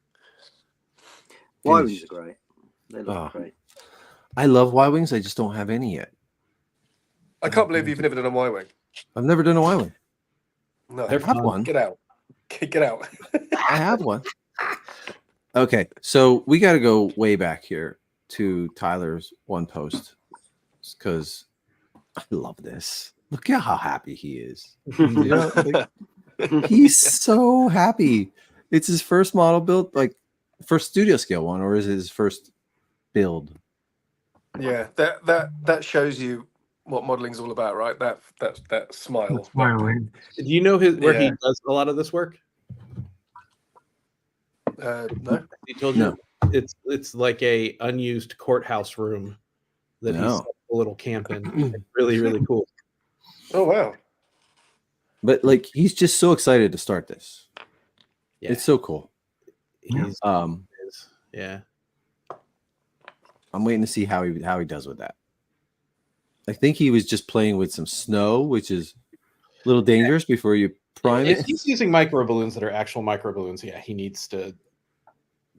D: Y-wings are great. They look great.
B: I love Y-wings. I just don't have any yet.
E: I can't believe you've never done a Y-wing.
B: I've never done a Y-wing.
E: No,
B: I have one.
E: Get out. Get out.
B: I have one. Okay, so we got to go way back here to Tyler's one post because I love this. Look at how happy he is. He's so happy. It's his first model build, like first studio scale one, or is it his first build?
E: Yeah, that shows you what modeling's all about, right? That smile.
A: Smiling.
F: Do you know where he does a lot of this work?
E: No.
F: He told you it's like a unused courthouse room that he's a little camp in. It's really, really cool.
E: Oh wow.
B: But like he's just so excited to start this. Yeah. It's so cool.
F: He's
B: I'm waiting to see how he does with that. I think he was just playing with some snow, which is a little dangerous before you prime it.
F: If he's using micro balloons that are actual micro balloons, he needs to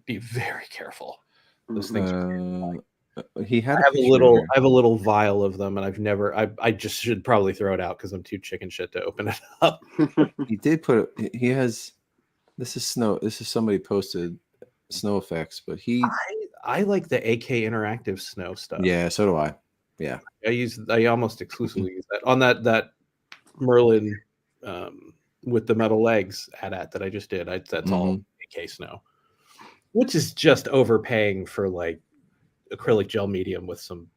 F: be very careful. Those things
B: he had
F: I have a little vial of them, and I just should probably throw it out because I'm too chicken shit to open it up.
B: He did put it. He has. This is snow. This is somebody posted snow effects, but
F: I like the AK interactive snow stuff.
B: Yeah, so do I. Yeah,
F: I almost exclusively use that on that Merlin with the metal legs that I just did. That's all AK snow, which is just overpaying for like acrylic gel medium with some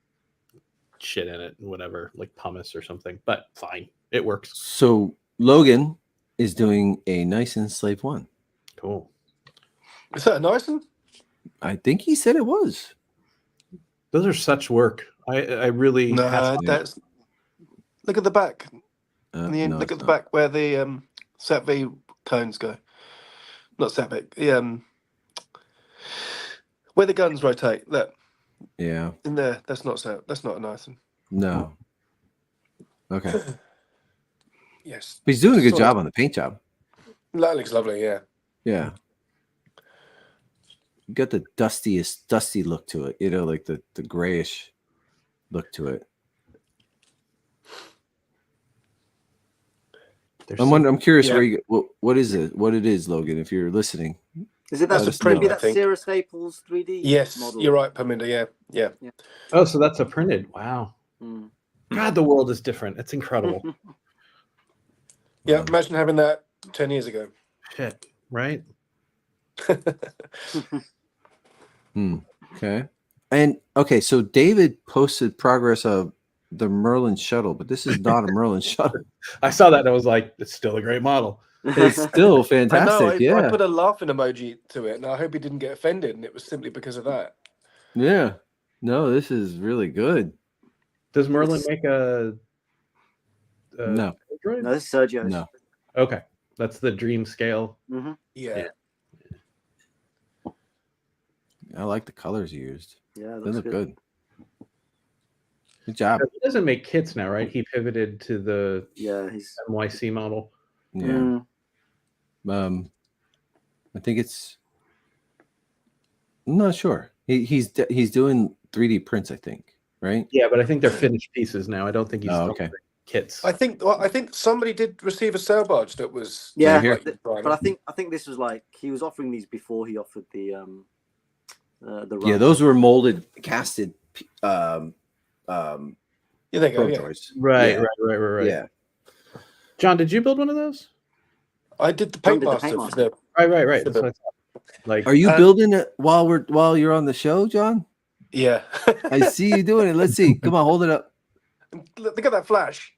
F: shit in it and whatever, like pumice or something. But fine, it works.
B: So Logan is doing a nice Slave 1.
F: Cool.
E: Is that a nice one?
B: I think he said it was.
F: Those are such work. I really
E: that's look at the back.
B: No,
E: look at
B: it's
E: the
B: not.
E: back where the Sat V cones go. Not Sat V. Where the guns rotate. Look.
B: Yeah.
E: In there. That's not a nice one.
B: No. Okay.
E: Yes.
B: But he's doing a good
E: Sort
B: job
E: of.
B: on the paint job.
E: That looks lovely. Yeah.
B: Yeah. You got the dusty look to it, like the grayish look to it. I'm curious where you what is it? What it is, Logan? If you're listening,
D: is it that's maybe that Sarah Staples 3D?
E: Yes,
D: model?
E: you're right, Paminda. Yeah.
F: Oh, so that's a printed. Wow. God, the world is different. It's incredible.
E: Yeah, imagine having that 10 years ago.
F: Shit, right?
B: Okay. And okay, so David posted progress of the Merlin shuttle, but this is not a Merlin shuttle.
F: I saw that and I was like, it's still a great model.
B: It's still fantastic.
E: I put a laughing emoji to it, and I hope he didn't get offended, and it was simply because of that.
B: Yeah. No, this is really good.
F: Does Merlin make a
B: no?
D: No, this is Sergio's.
B: No.
F: Okay, that's the dream scale.
D: Mm-hmm.
E: Yeah.
B: I like the colors he used.
D: Yeah,
B: they look good. Good job.
F: He doesn't make kits now, right? He pivoted to the
D: his
F: NYC model.
B: Yeah. I think it's. I'm not sure. He's doing 3D prints, I think, right?
F: Yeah, but I think they're finished pieces now. I don't think he's
B: okay.
F: Kits.
E: I think somebody did receive a sail barge that was
D: but I think this was like he was offering these before he offered the run.
B: Yeah, those were molded, casted.
E: Yeah, they go. Yeah.
F: Right.
B: Yeah.
F: John, did you build one of those?
E: I did the paint master.
F: Right. That's what I thought.
B: Like, are you building it while you're on the show, John?
E: Yeah.
B: I see you doing it. Let's see. Come on, hold it up.
E: Look at that flash.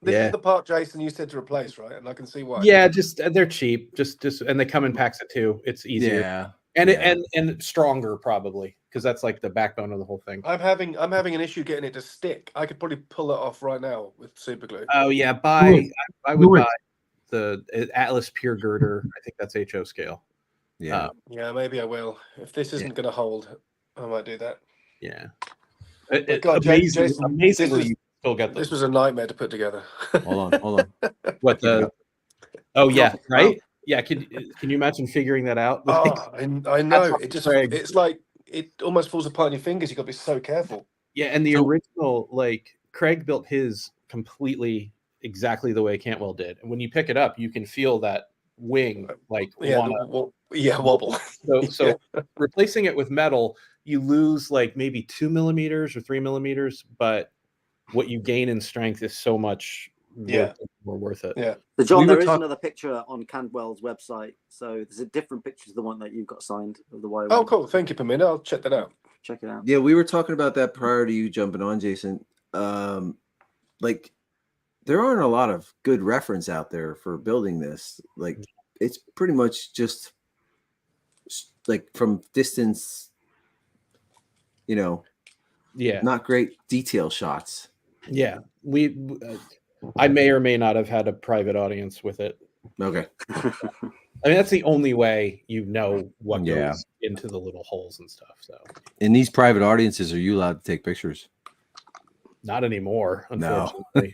E: This is the part, Jason, you said to replace, right? And I can see why.
F: Yeah, just they're cheap. Just and they come in packs of 2. It's easier.
B: Yeah.
F: And stronger probably because that's like the backbone of the whole thing.
E: I'm having an issue getting it to stick. I could probably pull it off right now with super glue.
F: Oh yeah, I would buy the Atlas Pure Girder. I think that's HO scale.
B: Yeah.
E: Yeah, maybe I will. If this isn't going to hold, I might do that.
F: Yeah.
E: Jason,
F: amazingly, you still get
E: this was a nightmare to put together.
B: Hold on.
F: What the? Oh yeah, right. Yeah, can you imagine figuring that out?
E: I know. It's like it almost falls apart in your fingers. You got to be so careful.
F: Yeah, and the original, like Craig built his completely exactly the way Cantwell did, and when you pick it up, you can feel that wing
E: wobble.
F: So replacing it with metal, you lose like maybe 2 millimeters or 3 millimeters, but what you gain in strength is so much. More worth it.
E: Yeah.
D: So John, there is another picture on Cantwell's website. So there's a different picture to the one that you've got signed of the Y1.
E: Oh, cool. Thank you, Pamina. I'll check that out.
D: Check it out.
B: Yeah, we were talking about that prior to you jumping on, Jason. Like there aren't a lot of good reference out there for building this. Like it's pretty much just like from distance, not great detail shots.
F: Yeah, I may or may not have had a private audience with it.
B: Okay.
F: I mean, that's the only way what goes into the little holes and stuff. So,
B: in these private audiences, are you allowed to take pictures?
F: Not anymore, unfortunately.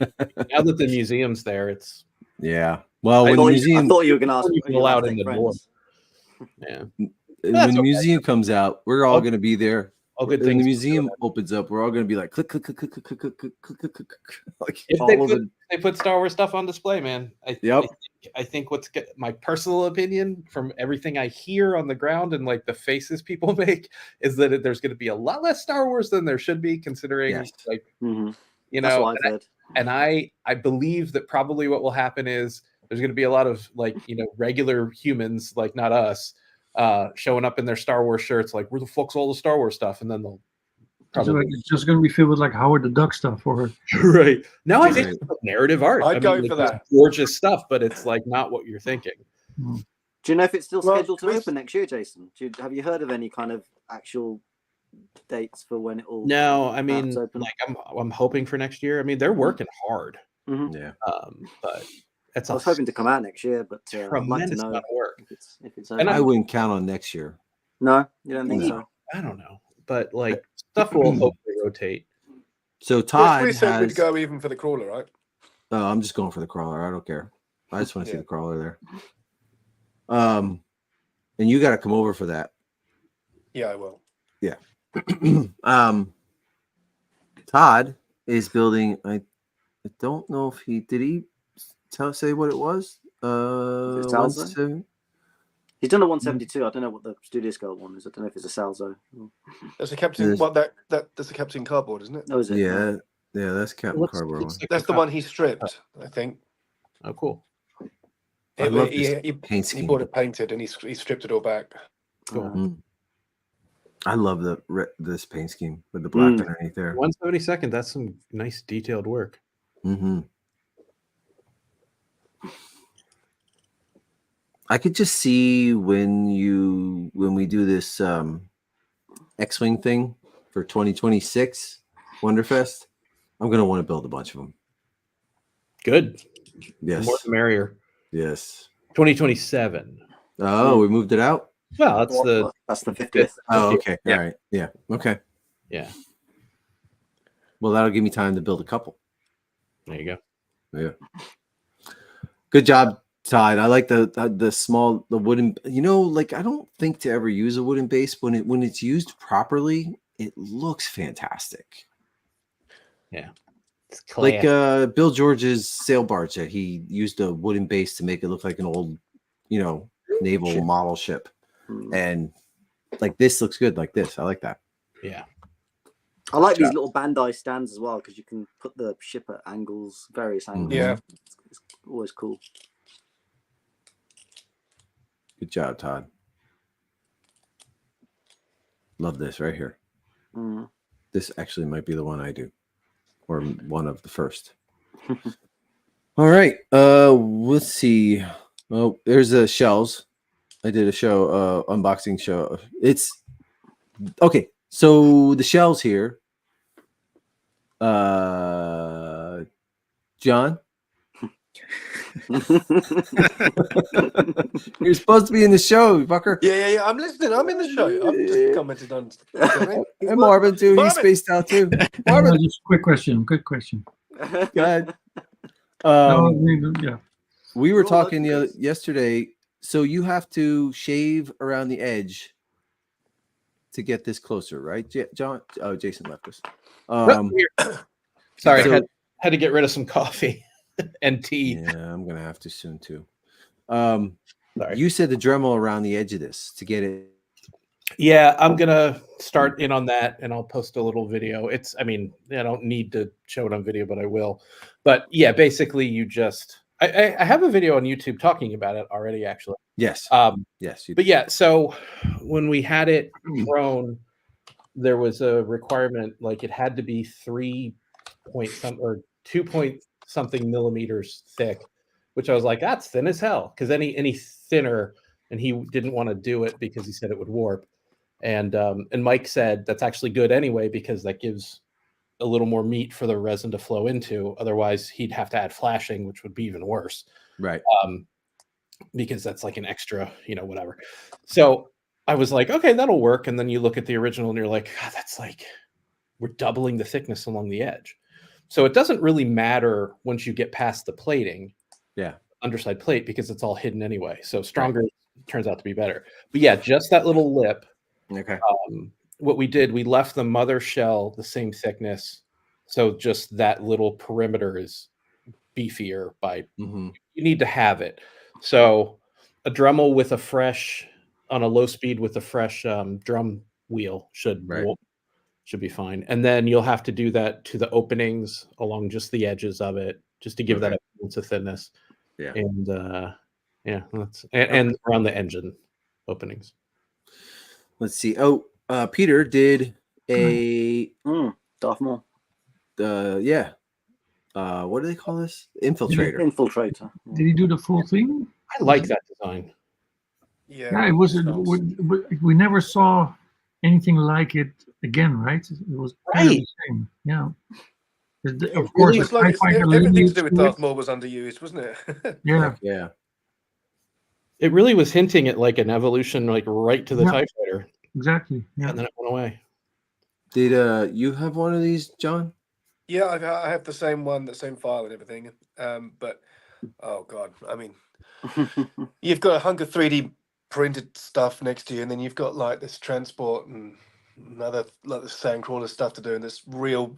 F: Now that the museum's there, it's
B: Well, when the
D: I
B: museum,
D: thought you were going to ask
F: me allowed in the door.
B: Yeah. When the museum comes out, we're all going to be there.
F: All good
B: when
F: things.
B: The museum opens up, we're all going to be like click, click, click, click, click, click, click, click, click, click. Like
F: if they put Star Wars stuff on display, man. I think my personal opinion from everything I hear on the ground and like the faces people make is that there's going to be a lot less Star Wars than there should be, considering
D: That's what I've heard.
F: And I believe that probably what will happen is there's going to be a lot of regular humans, like not us, showing up in their Star Wars shirts, like where the fuck's all the Star Wars stuff, and then they'll probably
A: it's just going to be filled with like Howard the Duck stuff for her.
F: Right now, I think it's narrative art.
E: I'd go for that.
F: Gorgeous stuff, but it's like not what you're thinking.
D: Do you know if it's still scheduled to open next year, Jason? Have you heard of any kind of actual dates for when it will?
F: No, I mean, like I'm hoping for next year. I mean, they're working hard.
B: Yeah.
F: But
D: I was hoping to come out next year, but I'd like to know
F: amount of work.
D: if it's
F: And
B: I wouldn't count on next year.
D: No, you don't think so?
F: I don't know, but like stuff will hopefully rotate.
B: So Todd
E: we said we'd
B: has.
E: go even for the crawler, right?
B: Oh, I'm just going for the crawler. I don't care. I just want to see the crawler there. And you got to come over for that.
E: Yeah, I will.
B: Yeah. Todd is building. I don't know if he say what it was.
D: He's done a 172. I don't know what the Studio Scale one is. I don't know if it's a Salzo.
E: That's a Captain. That's a Captain Cardboard, isn't it?
D: Oh, is it?
B: Yeah, that's Captain Cardboard one.
E: That's the one he stripped, I think.
F: Oh, cool.
B: I love this
E: paint scheme. He bought it painted and he stripped it all back.
F: Cool.
B: I love this paint scheme with the black underneath there.
F: 1/72. That's some nice detailed work.
B: I could just see when we do this X-Wing thing for 2026 Wonderfest, I'm gonna want to build a bunch of them.
F: Good.
B: Yes.
F: The more the merrier.
B: Yes.
F: 2027.
B: Oh, we moved it out?
F: Well,
D: that's the 50th.
B: Oh, okay. Yeah. All right. Yeah. Okay.
F: Yeah.
B: Well, that'll give me time to build a couple.
F: There you go.
B: Yeah. Good job, Todd. I like the wooden. Like I don't think to ever use a wooden base when it's used properly, it looks fantastic.
F: Yeah.
B: Like Bill George's sail barge that he used a wooden base to make it look like an old, naval model ship. And like this looks good like this. I like that.
F: Yeah.
D: I like these little Bandai stands as well because you can put the ship at angles, various angles.
E: Yeah.
D: It's always cool.
B: Good job, Todd. Love this right here. This actually might be the one I do. Or one of the first. All right. Let's see. Oh, there's the shells. I did a show, unboxing show. It's okay. So the shells here. John. You're supposed to be in the show, fucker.
E: Yeah. I'm listening. I'm in the show. I'm just commented on.
B: And Marvin too. He's spaced out too. Marvin,
A: just quick question. Good question.
B: Go ahead.
A: Yeah.
B: We were talking yesterday. So you have to shave around the edge to get this closer, right, John? Oh, Jason left us.
F: Sorry, so, had to get rid of some coffee and tea.
B: Yeah, I'm gonna have to soon too. You said the Dremel around the edge of this to get it.
F: Yeah, I'm gonna start in on that, and I'll post a little video. I don't need to show it on video, but I will. But yeah, basically, you just. I have a video on YouTube talking about it already, actually.
B: Yes. Yes.
F: But yeah, so when we had it grown, there was a requirement, like it had to be 2 point something millimeters thick, which I was like, that's thin as hell. Because any thinner, and he didn't want to do it because he said it would warp. And Mike said that's actually good anyway, because that gives a little more meat for the resin to flow into. Otherwise, he'd have to add flashing, which would be even worse.
B: Right.
F: Because that's like an extra, whatever. So I was like, okay, that'll work. And then you look at the original and you're like, God, that's like, we're doubling the thickness along the edge. So it doesn't really matter once you get past the plating.
B: Yeah.
F: Underside plate, because it's all hidden anyway. So stronger turns out to be better. But yeah, just that little lip.
B: Okay.
F: What we did, we left the mother shell the same thickness. So just that little perimeter is beefier you need to have it. So a Dremel with a fresh, on a low speed with a fresh drum wheel should be fine. And then you'll have to do that to the openings along just the edges of it, just to give that a sense of thickness.
B: Yeah.
F: And and around the engine openings.
B: Let's see. Oh, Peter did a
D: Darth Maul.
B: Yeah. What do they call this? Infiltrator.
D: Infiltrator.
A: Did he do the full thing?
F: I like that design.
A: Yeah, it was. We never saw anything like it again, right? It was kind of the same. Yeah. Of course,
E: It's like everything to do with Darth Maul was underused, wasn't it?
B: Yeah.
F: It really was hinting at like an evolution, like right to the TIE fighter.
A: Exactly. Yeah.
F: And then it went away.
B: Did you have one of these, John?
E: Yeah, I have the same one, the same file and everything. But oh god, I mean, you've got a hunk of 3D printed stuff next to you, and then you've got like this transport and another like the sandcrawler stuff to do, and this real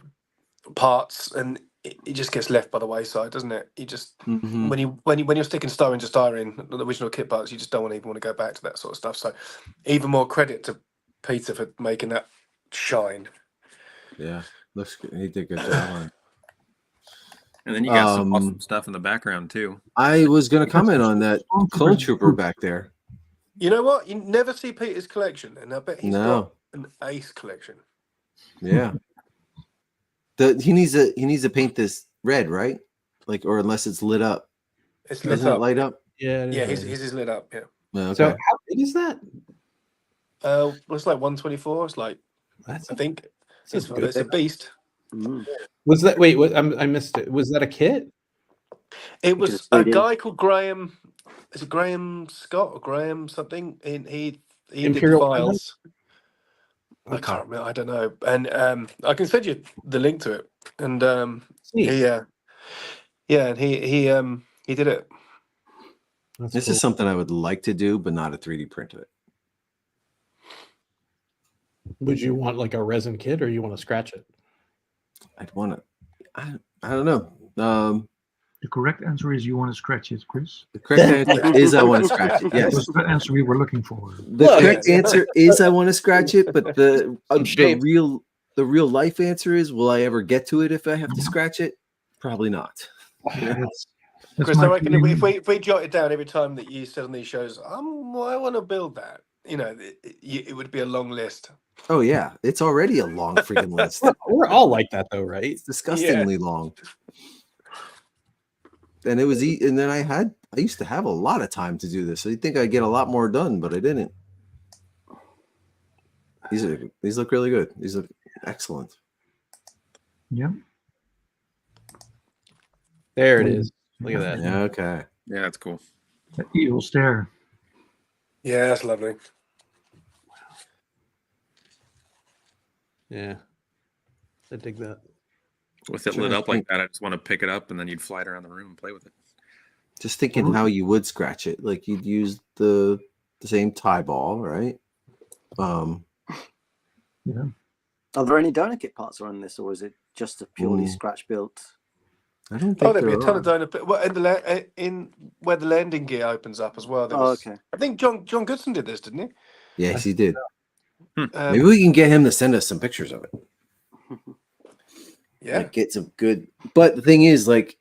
E: parts, and it just gets left by the wayside, doesn't it? You just when you're sticking styrene to styrene, the original kit parts, you just don't even want to go back to that sort of stuff. So, even more credit to Peter for making that shine.
B: Yeah, looks good. He did a good job on it.
C: And then you got some awesome stuff in the background too.
B: I was going to comment on that clone trooper back there.
E: You know what? You never see Peter's collection, and I bet he's got an ace collection.
B: Yeah. He needs to paint this red, right? Like, or unless it's lit up.
E: It's lit
B: Doesn't
E: up.
B: it light up?
E: Yeah, his is lit up. Yeah.
B: Okay.
F: So how big is that?
E: Well, it's like 124. It's like I think it's a beast.
F: Was that I missed it. Was that a kit?
E: It was a guy called Graham. Is it Graham Scott or Graham something? He
F: Imperial
E: did files. I can't remember. I don't know. And I can send you the link to it. And and he did it.
B: This is something I would like to do, but not a 3D print of it.
F: Would you want like a resin kit, or you want to scratch it?
B: I'd want to. I don't know.
A: The correct answer is you want to scratch it, Chris.
B: The correct answer is I want to scratch it. Yes,
A: that's the answer we were looking for.
B: The correct answer is I want to scratch it, but the real life answer is, will I ever get to it if I have to scratch it? Probably not.
E: Chris, I reckon if we jot it down every time that you said on these shows, I want to build that. You know, it would be a long list.
B: Oh yeah, it's already a long freaking list.
F: We're all like that, though, right?
B: It's disgustingly long. And it was, and then I used to have a lot of time to do this. So you'd think I'd get a lot more done, but I didn't. These look really good. These look excellent.
A: Yeah.
F: There it is. Look at that.
B: Yeah, okay.
C: Yeah, that's cool.
A: That evil stare.
E: Yeah, that's lovely.
F: Yeah, I dig that.
C: With it lit up like that, I just want to pick it up and then you'd fly it around the room and play with it.
B: Just thinking how you would scratch it. Like you'd use the same tie ball, right?
A: Yeah.
D: Are there any donor kit parts around this, or is it just a purely scratch built?
B: I don't think
E: there'd be a ton of donor. Well, in where the landing gear opens up as well.
D: Okay.
E: I think John Goodson did this, didn't he?
B: Yes, he did. Maybe we can get him to send us some pictures of it.
E: Yeah,
B: like, get some good. But the thing is, like,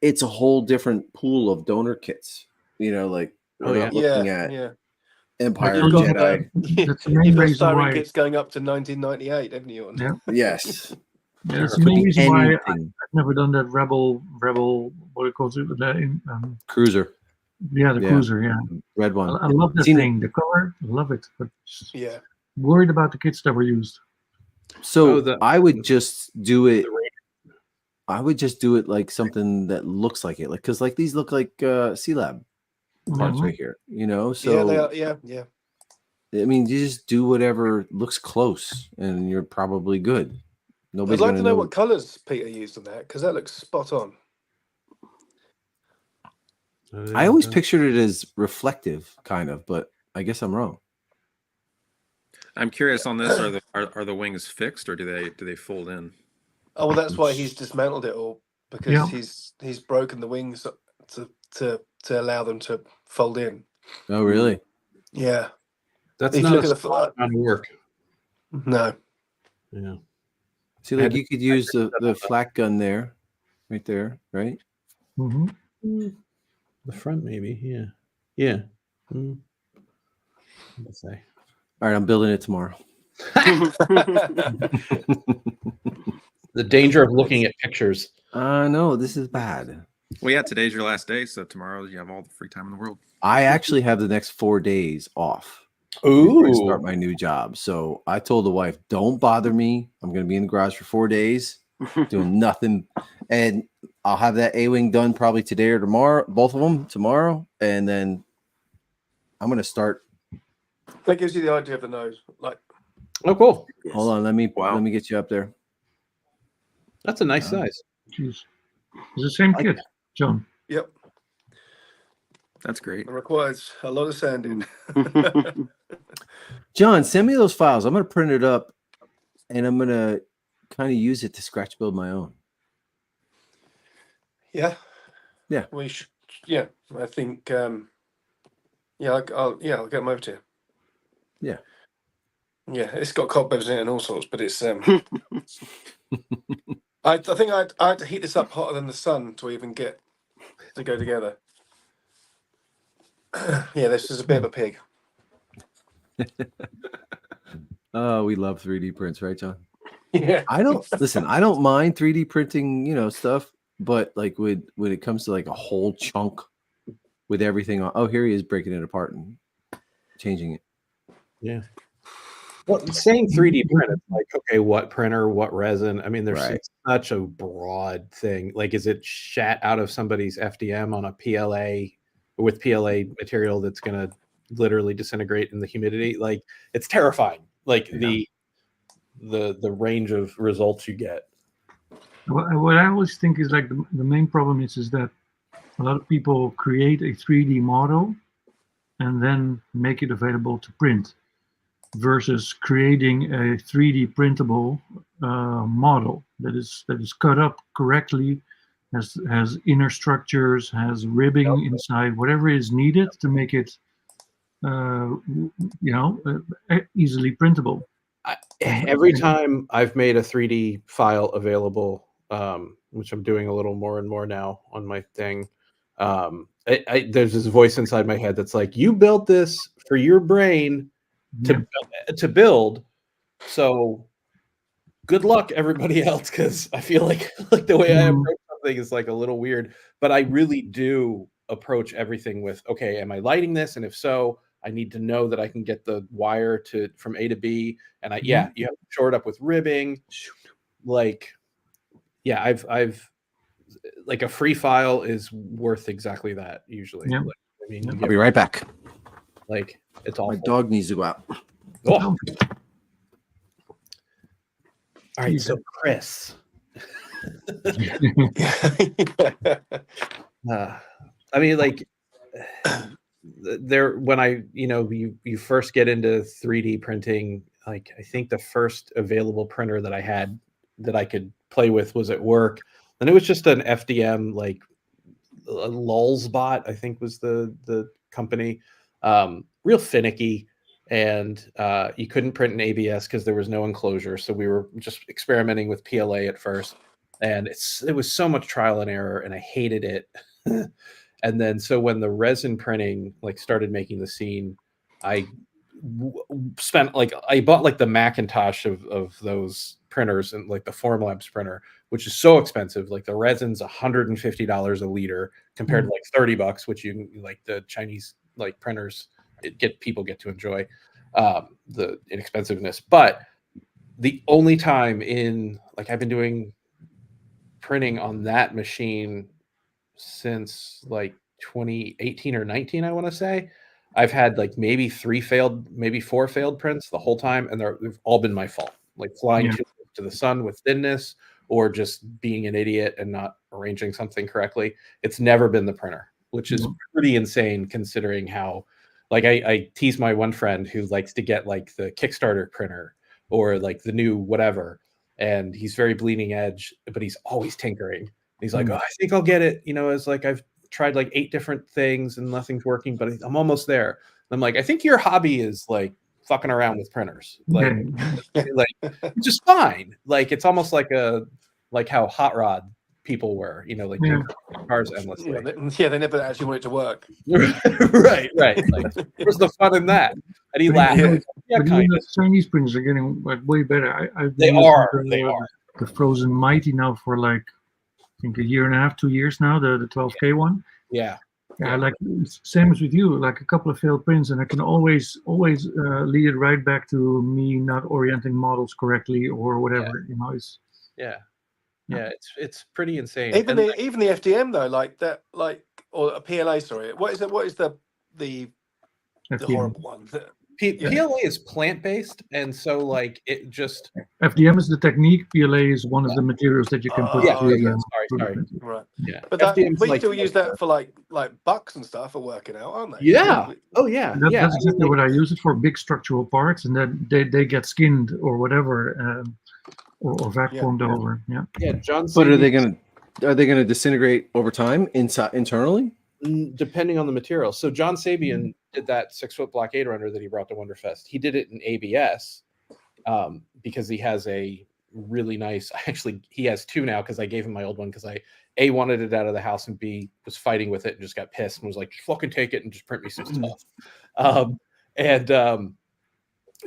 B: it's a whole different pool of donor kits. You know, like looking at Empire Jedi.
A: That's the main reason why
E: kits going up to 1998, haven't you?
A: Yeah.
B: Yes.
A: That's the main reason why I've never done that rebel. What it calls it?
B: Cruiser.
A: Yeah, the cruiser. Yeah,
B: red one.
A: I love this thing. The color, I love it. But worried about the kits that were used.
B: So I would just do it. I would just do it like something that looks like it, like because like these look like C-Lab parts right here, you know. So
E: they are, yeah.
B: I mean, you just do whatever looks close, and you're probably good. Nobody's
E: I'd like to know what colors Peter used on that because that looks spot on.
B: I always pictured it as reflective, kind of, but I guess I'm wrong.
C: I'm curious on this: are the wings fixed or do they fold in?
E: Oh well, that's why he's dismantled it all because he's broken the wings to allow them to fold in.
B: Oh really?
E: Yeah,
F: that's not a small amount of work.
E: No.
F: Yeah.
B: See, like you could use the flak gun there, right there, right?
A: Mm-hmm.
F: The front, maybe. Yeah. Let's say.
B: All right, I'm building it tomorrow.
F: The danger of looking at pictures.
B: No, this is bad.
C: Well, yeah, today's your last day, so tomorrow you have all the free time in the world.
B: I actually have the next 4 days off.
F: Ooh.
B: Start my new job. So I told the wife, don't bother me. I'm going to be in the garage for 4 days. doing nothing. And I'll have that A-wing done probably today or tomorrow, both of them tomorrow. And then I'm going to start.
E: That gives you the idea of the nose. Like,
F: oh, cool.
D: Yes.
B: Hold on. Let me get you up there.
F: That's a nice size.
A: Jeez. It's the same kit, John.
E: Yep.
C: That's great.
E: It requires a lot of sanding.
B: John, send me those files. I'm going to print it up and I'm going to kind of use it to scratch build my own.
E: Yeah.
B: Yeah.
E: We should. Yeah. I think. Yeah. I'll get them over to you.
B: Yeah.
E: Yeah. It's got cobwebs in it and all sorts, but it's. I think I had to heat this up hotter than the sun to even get to go together. Yeah, this is a bit of a pig.
B: Oh, we love 3D prints, right, John?
E: Yeah.
B: I don't mind 3D printing, stuff, but like when it comes to like a whole chunk with everything on, oh, here he is breaking it apart and changing it.
F: Yeah. Well, saying 3D print, it's like, okay, what printer, what resin? I mean, there's such a broad thing. Like, is it shat out of somebody's FDM on a PLA with PLA material that's going to literally disintegrate in the humidity? Like, it's terrifying. Like the range of results you get.
A: What I always think is like the main problem is that a lot of people create a 3D model and then make it available to print, versus creating a 3D printable model that is cut up correctly, has inner structures, has ribbing inside, whatever is needed to make it easily printable.
F: Every time I've made a 3D file available, which I'm doing a little more and more now on my thing, there's this voice inside my head that's like, you built this for your brain to build, so good luck everybody else, because I feel like the way I approach something is like a little weird, but I really do approach everything with, okay, am I lighting this? And if so, I need to know that I can get the wire from A to B, and you have to shore it up with ribbing. Like, yeah, I've like a free file is worth exactly that usually.
A: Yeah.
F: Like, I mean,
B: I'll be right back.
F: Like, it's all
B: my dog needs to go out.
F: Oh. All right, so Chris. I mean, like, when you first get into 3D printing, like, I think the first available printer that I had that I could play with was at work, and it was just an FDM, like Lulzbot, I think was the company, real finicky. And you couldn't print in ABS because there was no enclosure. So we were just experimenting with PLA at first. And it was so much trial and error, and I hated it. And then so when the resin printing like started making the scene, I bought like the Macintosh of those printers, and like the Formlabs printer, which is so expensive. Like the resin's $150 a liter compared to like $30, which you like the Chinese like printers people get to enjoy the inexpensiveness. But the only time I've been doing printing on that machine since like 2018 or 19, I want to say. I've had like maybe 4 failed prints the whole time, and they've all been my fault. Like flying to the sun with thinness, or just being an idiot and not arranging something correctly. It's never been the printer, which is pretty insane considering how, like, I tease my one friend who likes to get like the Kickstarter printer or like the new whatever, and he's very bleeding edge, but he's always tinkering. He's like, oh, I think I'll get it. It's like I've tried like 8 different things and nothing's working, but I'm almost there. And I'm like, I think your hobby is like fucking around with printers, like just fine. Like it's almost like how hot rod people were, like cars endlessly.
E: They never actually want it to work.
F: right. Like, where's the fun in that? And he laughed.
A: Yeah, kind of. Chinese printers are getting like way better.
F: They are.
A: The Frozen Mighty now for like, I think 1.5 years, 2 years now. The 12K one.
F: Yeah.
A: Like same as with you, like a couple of failed prints, and I can always lead it right back to me not orienting models correctly or whatever.
F: Yeah, it's pretty insane.
E: Even the FDM though, like that, or a PLA. Sorry, what is it? What is the horrible one?
F: PLA is plant-based, and so like it just
A: FDM is the technique. PLA is one of the materials that you can put.
F: Sorry.
E: Right.
F: Yeah,
E: but we still use that for like bucks and stuff for working out, aren't they?
F: Yeah. Oh yeah.
A: That's exactly what I use it for. Big structural parts, and then they get skinned or whatever, or vacuumed over. Yeah.
F: Yeah, John.
B: But are they gonna disintegrate over time internally?
F: Depending on the material. So John Sabian did that 6-foot blockade runner that he brought to Wonderfest. He did it in ABS because he has a really nice. Actually, he has two now because I gave him my old one because I A, wanted it out of the house, and B, was fighting with it and just got pissed and was like, just fucking take it and just print me some stuff.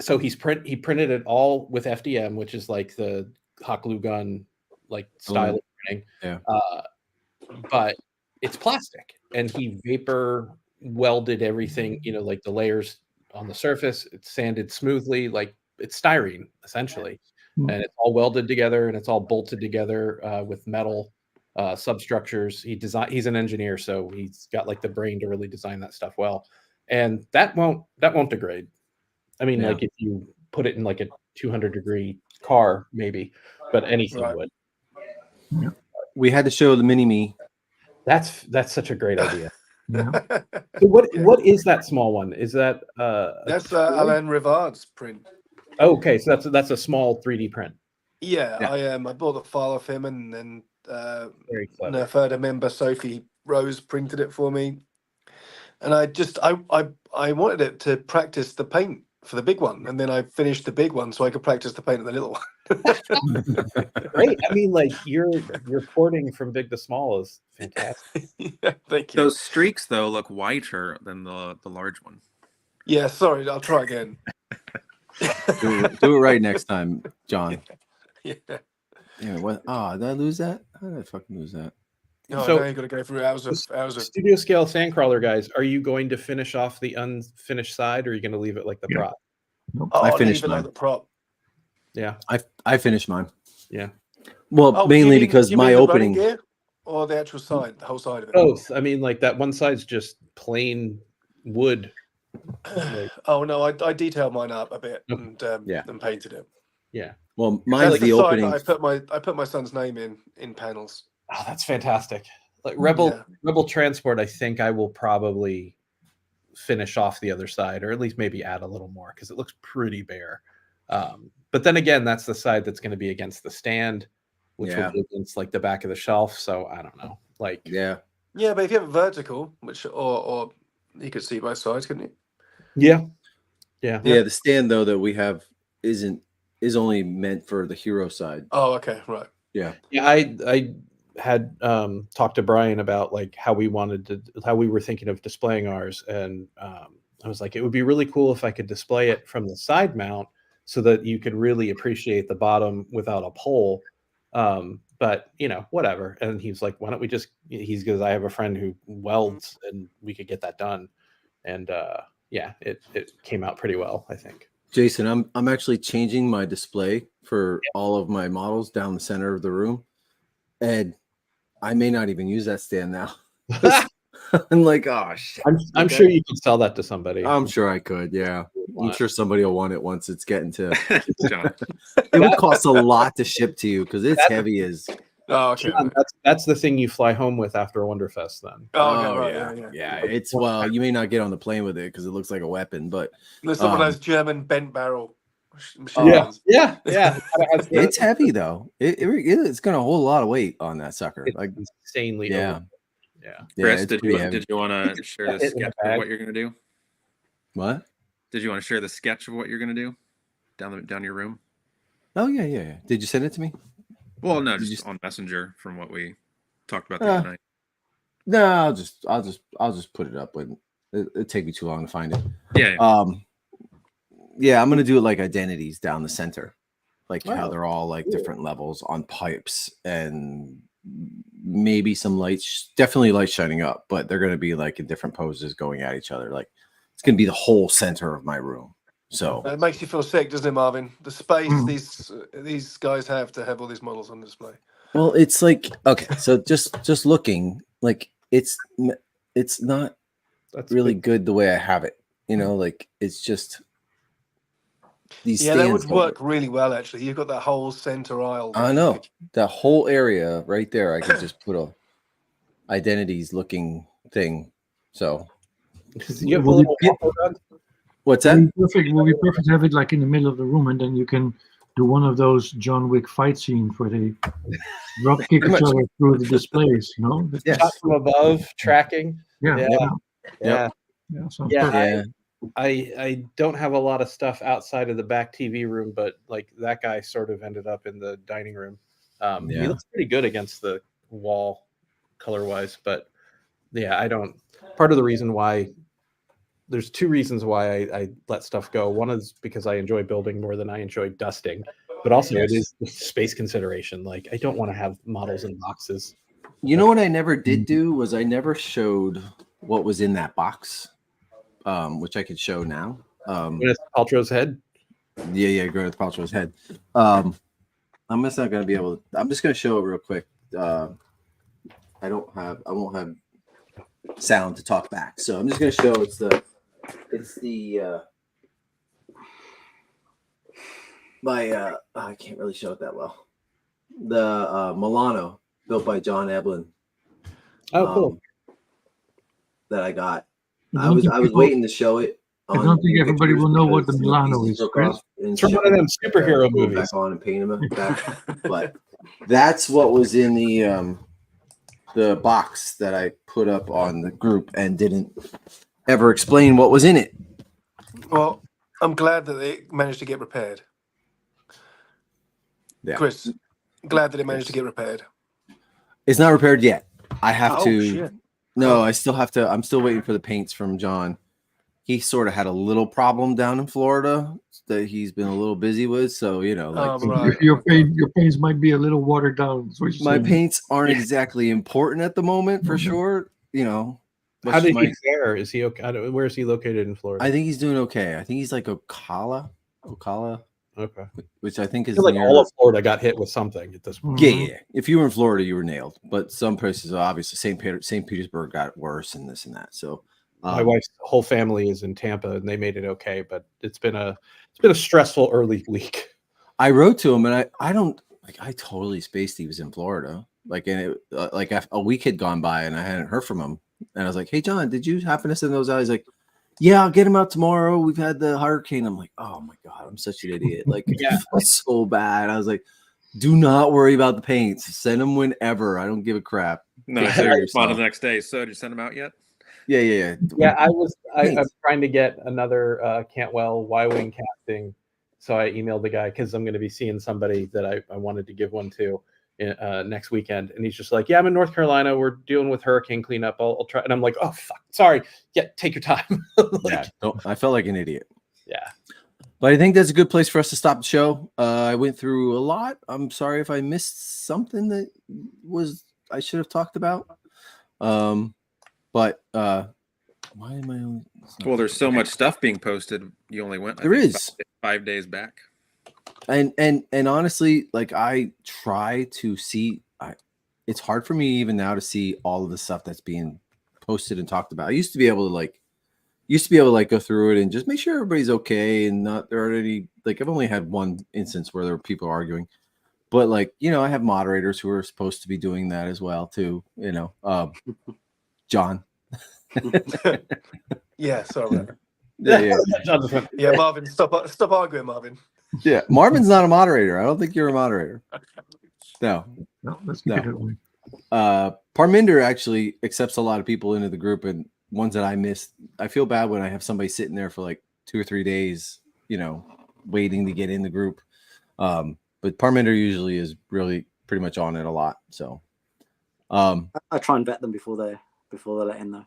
F: So he printed it all with FDM, which is like the hot glue gun like style of printing.
B: Yeah.
F: But it's plastic, and he vapor welded everything, like the layers on the surface. It's sanded smoothly, like it's styrene essentially, and it's all welded together and it's all bolted together with metal substructures. He's an engineer, so he's got like the brain to really design that stuff well, and that won't degrade. I mean, like if you put it in like a 200-degree car, maybe, but anything would.
A: Yeah.
B: We had to show the mini me.
F: That's such a great idea. Yeah. So what is that small one? Is that
E: that's Alain Rivard's print?
F: Okay, so that's a small 3D print.
E: Yeah. I bought the file of him, and then
F: very clever.
E: a further member, Sophie Rose, printed it for me, and I wanted it to practice the paint for the big one, and then I finished the big one so I could practice the paint on the little one.
F: Great. I mean, like your porting from big to small is fantastic.
E: Yeah, thank you.
C: Those streaks though look whiter than the large one.
E: Yeah, sorry, I'll try again.
B: do it right next time, John.
E: Yeah.
B: Yeah. What? Did I lose that? How did I fucking lose that?
E: No,
F: So
E: now you got to go through hours of
F: studio scale Sandcrawler guys. Are you going to finish off the unfinished side, or are you going to leave it like the prop?
A: Nope.
B: I finished
E: mine. Like the prop.
F: Yeah,
B: I finished mine.
F: Yeah.
B: Well, mainly because my opening
E: gear or the actual side, the whole side of it.
F: Both. I mean, like that one side's just plain wood.
E: Oh no, I detailed mine up a bit and painted it.
F: Yeah.
B: Well, mine's the opening.
E: I put my son's name in panels.
F: Oh, that's fantastic. Like Rebel Transport, I think I will probably finish off the other side, or at least maybe add a little more because it looks pretty bare. But then again, that's the side that's going to be against the stand, which will be against like the back of the shelf. So I don't know. Like
E: but if you have a vertical, which or you could see both sides, couldn't you?
F: Yeah.
B: The stand though that we have is only meant for the hero side.
E: Oh, okay, right.
B: Yeah.
F: I had talked to Brian about like how we were thinking of displaying ours, and I was like, it would be really cool if I could display it from the side mount so that you could really appreciate the bottom without a pole. But whatever. And he's like, why don't we just? He's because I have a friend who welds, and we could get that done. And it came out pretty well, I think.
B: Jason, I'm actually changing my display for all of my models down the center of the room, and I may not even use that stand now. I'm like, oh shit.
F: I'm sure you could sell that to somebody.
B: I'm sure I could. Yeah, I'm sure somebody will want it once it's getting to.
C: It
B: would cost a lot to ship to you because it's heavy as.
E: Oh, okay.
F: That's the thing you fly home with after a Wonderfest, then.
E: Oh, right,
B: yeah. It's you may not get on the plane with it because it looks like a weapon, but
E: there's some of those German bent barrel machines.
F: Yeah.
B: It's heavy though. It's gonna hold a lot of weight on that sucker.
F: It's
B: like
F: insanely.
B: Yeah.
C: Chris, did you want to share the sketch of what you're gonna do?
B: What?
C: Did you want to share the sketch of what you're gonna do down your room?
B: Oh yeah. Did you send it to me?
C: Well, no, just on Messenger from what we talked about the other night.
B: No, I'll just put it up, but it'd take me too long to find it.
C: Yeah.
B: I'm gonna do it like identities down the center, like how they're all like different levels on pipes, and maybe some lights, definitely light shining up, but they're gonna be like in different poses going at each other. Like it's gonna be the whole center of my room. So
E: it makes you feel sick, doesn't it, Marvin? The space these guys have to have all these models on display.
B: Well, it's like, okay, so just looking, like it's not really good the way I have it. Like it's just these
E: that would
B: stands
E: work really well, actually. You've got that whole center aisle.
B: I know that whole area right there. I could just put a identities looking thing. So
F: you have a little
B: what's that?
A: Will be perfect to have it like in the middle of the room, and then you can do one of those John Wick fight scenes where they drop kick each other through the displays.
F: Shot from above, tracking.
A: Yeah.
F: I don't have a lot of stuff outside of the back TV room, but like that guy sort of ended up in the dining room. He looks pretty good against the wall color wise, but yeah, I don't. Part of the reason why there's two reasons why I let stuff go. One is because I enjoy building more than I enjoy dusting, but also it is the space consideration. Like I don't want to have models in boxes.
B: You know what I never did do was I never showed what was in that box, which I could show now.
F: Gwyneth Paltrow's head.
B: Yeah, Gwyneth Paltrow's head. I'm just not gonna be able to. I'm just gonna show it real quick. I won't have sound to talk back, so I'm just gonna show it's the I can't really show it that well. The Milano built by John Eblin.
F: Oh, cool.
B: That I got. I was waiting to show it.
A: I don't think everybody will know what the Milano is, Chris.
F: It's from one of them superhero movies.
B: Back on and paint them back. But that's what was in the box that I put up on the group and didn't ever explain what was in it.
E: Well, I'm glad that it managed to get repaired.
B: Yeah.
E: Chris, glad that it managed to get repaired.
B: It's not repaired yet. I have to.
E: Shit.
B: No, I still have to. I'm still waiting for the paints from John. He sort of had a little problem down in Florida that he's been a little busy with. So, like
A: your paints might be a little watered down.
B: My paints aren't exactly important at the moment for sure.
F: How did he fare? Is he okay? Where is he located in Florida?
B: I think he's doing okay. I think he's like Ocala.
F: Okay.
B: Which I think is
F: like all of Florida got hit with something at this point.
B: Yeah. If you were in Florida, you were nailed. But some places, obviously, St. Petersburg got worse and this and that. So
F: my wife's whole family is in Tampa, and they made it okay. But it's been a stressful early week.
B: I wrote to him, and I totally spaced he was in Florida. Like, and a week had gone by, and I hadn't heard from him. And I was like, "Hey, John, did you happen to send those out?" He's like, "Yeah, I'll get him out tomorrow. We've had the hurricane." I'm like, "Oh my God, I'm such an idiot." Like, yeah, it's so bad. I was like, "Do not worry about the paints. Send them whenever. I don't give a crap."
C: No, so you responded the next day. So did you send them out yet?
B: Yeah.
F: Yeah, I'm trying to get another Cantwell Y-Wing casting. So I emailed the guy because I'm going to be seeing somebody that I wanted to give one to next weekend. And he's just like, "Yeah, I'm in North Carolina. We're dealing with hurricane cleanup. I'll try." And I'm like, "Oh, fuck. Sorry. Yeah, take your time."
B: I felt like an idiot.
F: Yeah.
B: But I think that's a good place for us to stop the show. I went through a lot. I'm sorry if I missed something that I should have talked about. But why am I only?
C: Well, there's so much stuff being posted. You only went.
B: There is
C: 5 days back.
B: And honestly, like I try to see. It's hard for me even now to see all of the stuff that's being posted and talked about. I used to be able to go through it and just make sure everybody's okay and not there are any like I've only had one instance where there were people arguing, but like I have moderators who are supposed to be doing that as well too. John.
E: Yeah, sorry.
B: Yeah,
E: Marvin, stop arguing, Marvin.
B: Yeah, Marvin's not a moderator. I don't think you're a moderator. No,
A: let's keep it away.
B: Parminder actually accepts a lot of people into the group, and ones that I missed. I feel bad when I have somebody sitting there for like 2 or 3 days, waiting to get in the group. But Parminder usually is really pretty much on it a lot. So
D: I try and vet them before they let in though.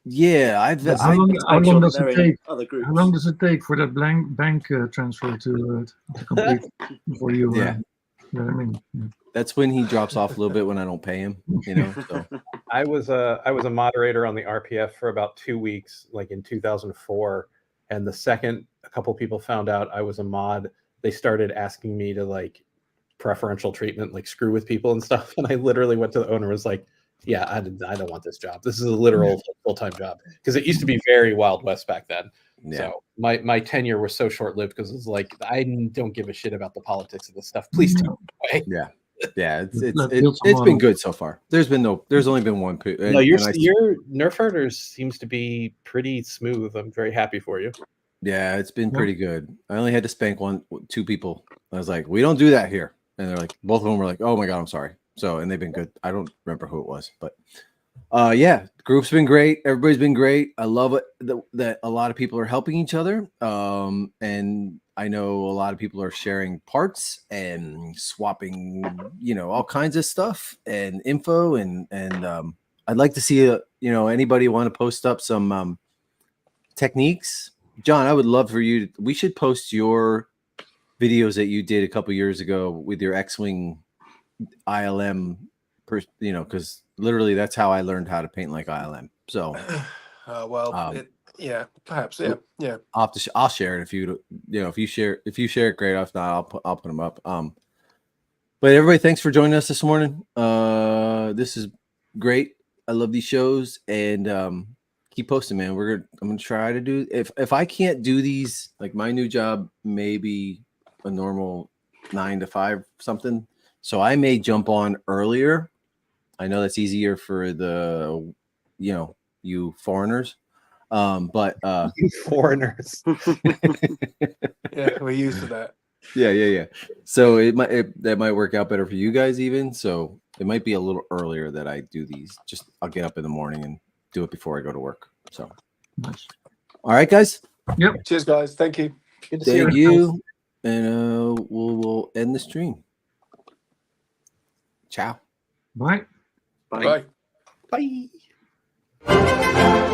B: Yeah,
A: how long does it take for that bank transfer to complete before you?
B: Yeah.
A: I mean,
B: that's when he drops off a little bit when I don't pay him. So.
F: I was a moderator on the RPF for about 2 weeks, like in 2004, and the second a couple people found out I was a mod, they started asking me to like preferential treatment, like screw with people and stuff. And I literally went to the owner and was like, yeah, I don't want this job. This is a literal full-time job, because it used to be very Wild West back then. Yeah. So my tenure was so short-lived because it was like, I don't give a shit about the politics of this stuff. Please take it away.
B: Yeah. Yeah, it's been good so far. There's only been one.
F: No, your Nerf herders seems to be pretty smooth. I'm very happy for you.
B: Yeah, it's been pretty good. I only had to spank two people. I was like, we don't do that here. And they're like, both of them were like, oh my God, I'm sorry. So, and they've been good. I don't remember who it was, but yeah, the group's been great. Everybody's been great. I love it that a lot of people are helping each other. And I know a lot of people are sharing parts and swapping, all kinds of stuff and info. And I'd like to see, anybody want to post up some techniques. John, I would love for you. We should post your videos that you did a couple years ago with your X-Wing ILM, because literally that's how I learned how to paint like ILM. So,
E: perhaps, yeah.
B: I'll share it if you share it, great. If not, I'll put them up. But everybody, thanks for joining us this morning. This is great. I love these shows, and keep posting, man. I'm gonna try to do. If I can't do these, like my new job, maybe a normal 9 to 5 something. So I may jump on earlier. I know that's easier for the, you foreigners. But
F: you foreigners.
E: Yeah, we're used to that.
B: Yeah. So that might work out better for you guys even. So it might be a little earlier that I do these. Just I'll get up in the morning and do it before I go to work. So
A: nice.
B: All right, guys.
A: Yep.
E: Cheers, guys. Thank you.
F: Good to see
B: Thank you. And we'll end the stream. Ciao.
A: Bye.
E: Bye.
F: Bye.